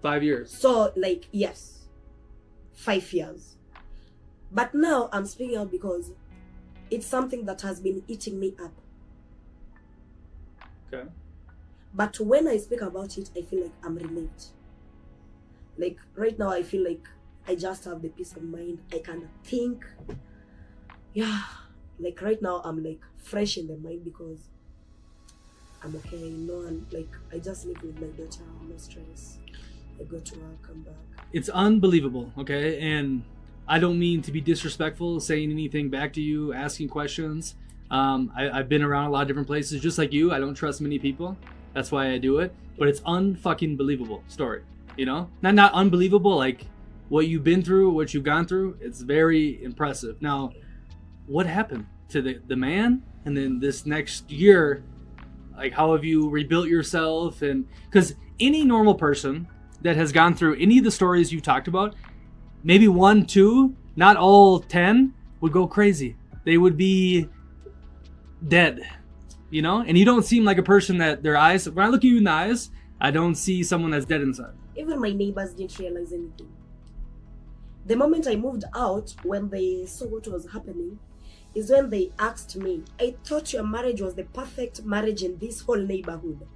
5 years. So yes, 5 years. But now I'm speaking out because it's something that has been eating me up. Okay. But when I speak about it, I feel like I'm relieved. Like right now, I feel like I just have the peace of mind. I can think. Yeah. Like right now, I'm like fresh in the mind because I'm okay, and like I just live with my daughter, no stress. I go to work, come back. It's unbelievable, okay? And I don't mean to be disrespectful, saying anything back to you, asking questions. I've been around a lot of different places, just like you. I don't trust many people. That's why I do it. But it's unfucking believable story, Not unbelievable, like what you've been through, what you've gone through. It's very impressive. Now, what happened to the man? And then this next year, like how have you rebuilt yourself? And because any normal person that has gone through any of the stories you talked about, maybe 1, 2, not all 10, would go crazy. They would be dead, And you don't seem like a person that their eyes, when I look at you in the eyes, I don't see someone that's dead inside. Even my neighbors didn't realize anything. The moment I moved out, when they saw what was happening, is when they asked me, I thought your marriage was the perfect marriage in this whole neighborhood.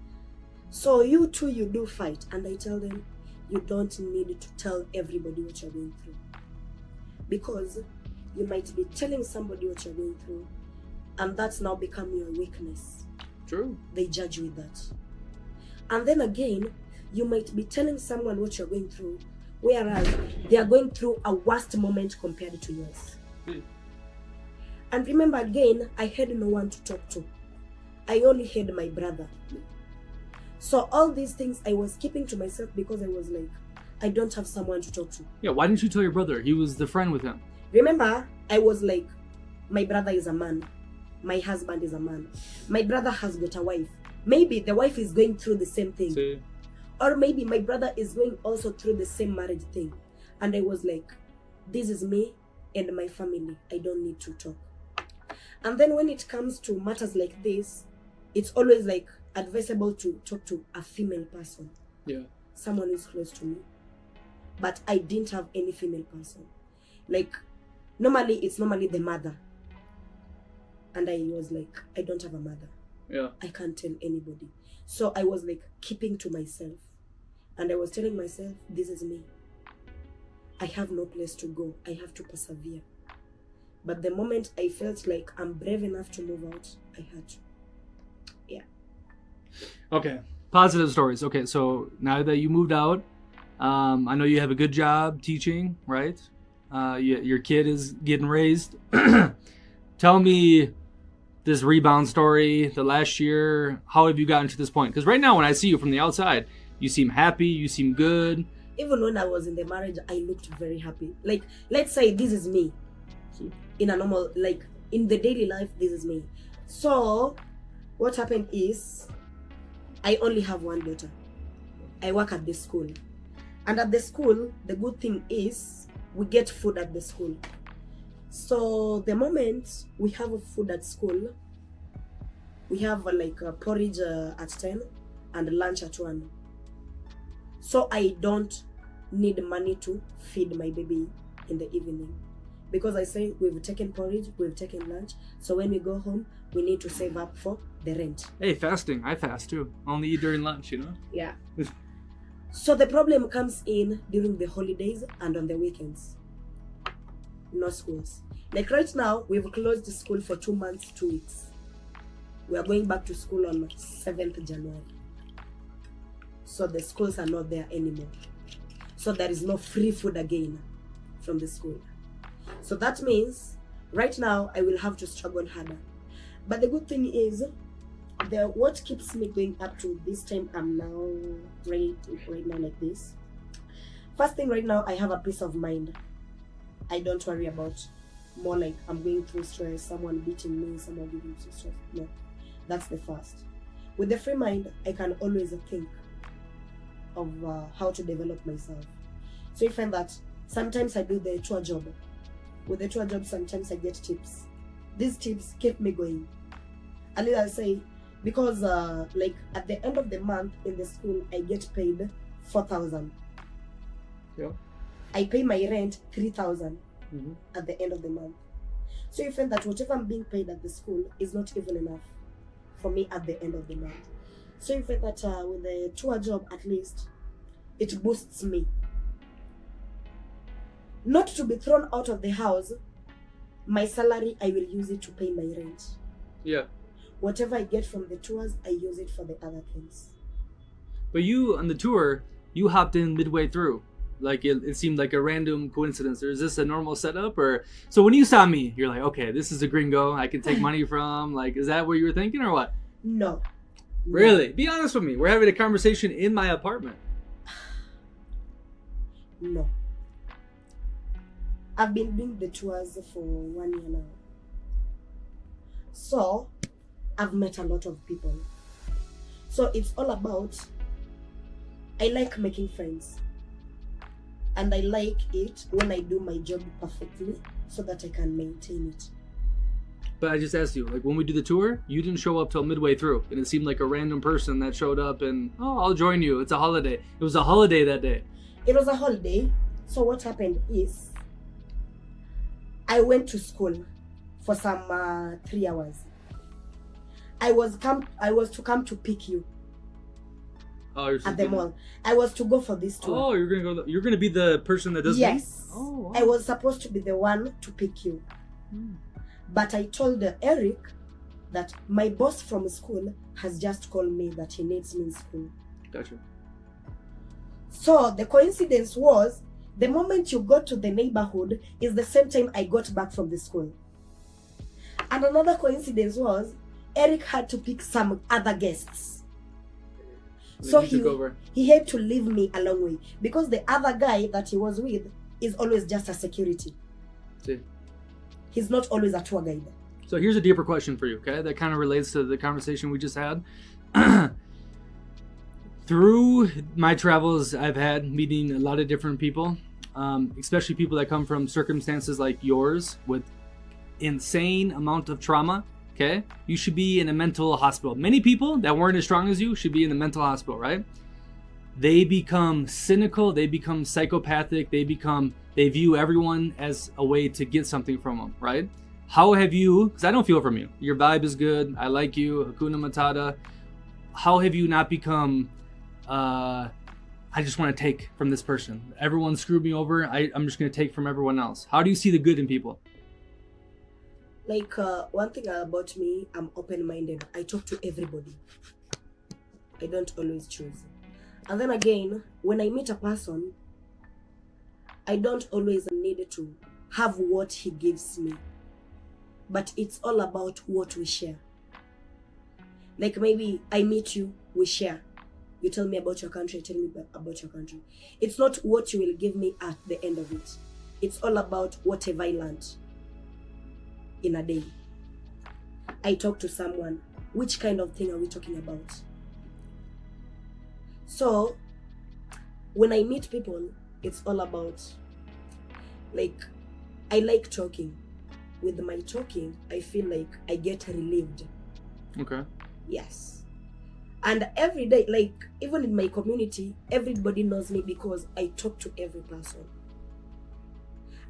So you two, you do fight. And I tell them, you don't need to tell everybody what you're going through. Because you might be telling somebody what you're going through, and that's now become your weakness. True. They judge with that. And then again, you might be telling someone what you're going through, whereas they are going through a worst moment compared to yours. And remember again, I had no one to talk to. I only had my brother. So all these things I was keeping to myself because I was like, I don't have someone to talk to. Yeah, why didn't you tell your brother? He was the friend with him. Remember, I was like, my brother is a man. My husband is a man. My brother has got a wife. Maybe the wife is going through the same thing. See? Or maybe my brother is going also through the same marriage thing. And I was like, this is me and my family. I don't need to talk. And then when it comes to matters like this, it's always like advisable to talk to a female person. Yeah. Someone who's close to me. But I didn't have any female person. Like, normally it's the mother. And I was like, I don't have a mother. Yeah. I can't tell anybody. So I was like keeping to myself. And I was telling myself, this is me. I have no place to go. I have to persevere. But the moment I felt like I'm brave enough to move out, I had to. Yeah. Okay. Positive stories. Okay, so now that you moved out, I know you have a good job teaching, right? Your kid is getting raised. Tell me this rebound story, the last year. How have you gotten to this point? Because right now when I see you from the outside, you seem happy, you seem good. Even when I was in the marriage, I looked very happy. Like, let's say this is me. In a normal, like, in the daily life, this is me. So, what happened is, I only have one daughter. I work at the school. And at the school, the good thing is, we get food at the school. So, the moment we have food at school, we have like a porridge at 10 and lunch at 1. So, I don't need money to feed my baby in the evening. Because I say, we've taken porridge, we've taken lunch. So when we go home, we need to save up for the rent. Hey, fasting. I fast too. Only eat during lunch, Yeah. So the problem comes in during the holidays and on the weekends. no schools. Like right now, we've closed the school for 2 months, 2 weeks. We are going back to school on 7th January. So the schools are not there anymore. So there is no free food again from the school. So that means right now I will have to struggle harder. But the good thing is, what keeps me going up to this time I'm now right now like this. First thing right now, I have a peace of mind. I don't worry about more like I'm going through stress, someone beating me, someone giving me stress. No, that's the first. With the free mind, I can always think of how to develop myself. So you find that sometimes I do the tour job. With the tour job, sometimes I get tips. These tips keep me going. And I'll say, because like at the end of the month in the school, I get paid 4,000. Yeah. I pay my rent 3,000 at the end of the month. So you find that whatever I'm being paid at the school is not even enough for me at the end of the month. So you find that with the tour job, at least, it boosts me. Not to be thrown out of the house, my salary, I will use it to pay my rent. Yeah. Whatever I get from the tours, I use it for the other things. But you, on the tour, you hopped in midway through. Like it seemed like a random coincidence. Or is this a normal setup? Or so when you saw me, you're like, okay, this is a gringo I can take money from. Like, is that what you were thinking or what? No. Really? Be honest with me. We're having a conversation in my apartment. No. I've been doing the tours for 1 year now. So, I've met a lot of people. So, it's all about, I like making friends. And I like it when I do my job perfectly so that I can maintain it. But I just asked you, like when we do the tour, you didn't show up till midway through. And it seemed like a random person that showed up and, oh, I'll join you. It's a holiday. It was a holiday that day. It was a holiday. So what happened is, I went to school for some 3 hours. I was to come to pick you. Oh, you're at the mall. I was to go for this tour. Oh, you're gonna go. You're gonna be the person that does. Yes. Oh, wow. I was supposed to be the one to pick you, but I told Eric that my boss from school has just called me that he needs me in school. Gotcha. So the coincidence was, the moment you got to the neighborhood is the same time I got back from the school. And another coincidence was, Eric had to pick some other guests. So he had to leave me a long way because the other guy that he was with is always just a security. See. He's not always a tour guide. So here's a deeper question for you, okay? That kind of relates to the conversation we just had. Through my travels, I've had meeting a lot of different people, especially people that come from circumstances like yours with insane amount of trauma. Okay, you should be in a mental hospital. Many people that weren't as strong as you should be in a mental hospital, right? They become cynical, they become psychopathic, they view everyone as a way to get something from them, right? How have you, because I don't feel from you, your vibe is good, I like you, Hakuna Matata. How have you not become, I just want to take from this person. Everyone screwed me over, I'm just going to take from everyone else. How do you see the good in people? Like, one thing about me, I'm open-minded. I talk to everybody. I don't always choose. And then again, when I meet a person, I don't always need to have what he gives me. But it's all about what we share. Like maybe I meet you, we share. You tell me about your country, I tell me about your country. It's not what you will give me at the end of it. It's all about what have I learned in a day. I talk to someone, which kind of thing are we talking about? So when I meet people, it's all about, like, I like talking. With my talking, I feel like I get relieved. Okay. Yes. And every day, like, even in my community, everybody knows me because I talk to every person.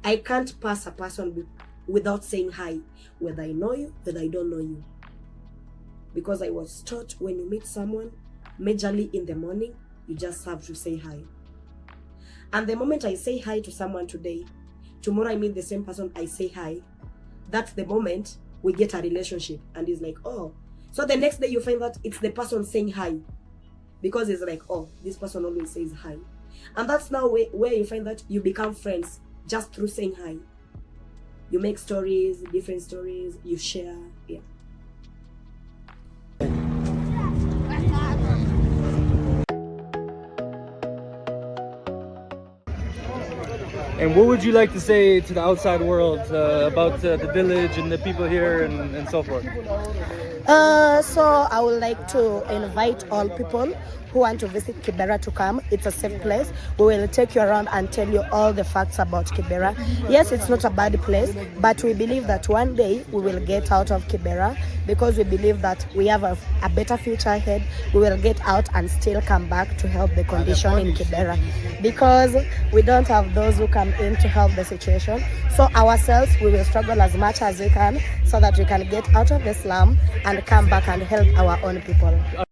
I can't pass a person without saying hi, whether I know you, whether I don't know you. Because I was taught when you meet someone, majorly in the morning, you just have to say hi. And the moment I say hi to someone today, tomorrow I meet the same person, I say hi. That's the moment we get a relationship, and it's like, oh. So the next day you find that it's the person saying hi, because it's like, oh, this person always says hi. And that's now where you find that you become friends just through saying hi. You make stories, different stories, you share, yeah. And what would you like to say to the outside world about the village and the people here and so forth? So I would like to invite all people who want to visit Kibera to come. It's a safe place. We will take you around and tell you all the facts about Kibera. Yes, it's not a bad place, but we believe that one day we will get out of Kibera, because we believe that we have a better future ahead. We will get out and still come back to help the condition in Kibera, because we don't have those who come in to help the situation. So ourselves, we will struggle as much as we can so that we can get out of the slum and come back and help our own people.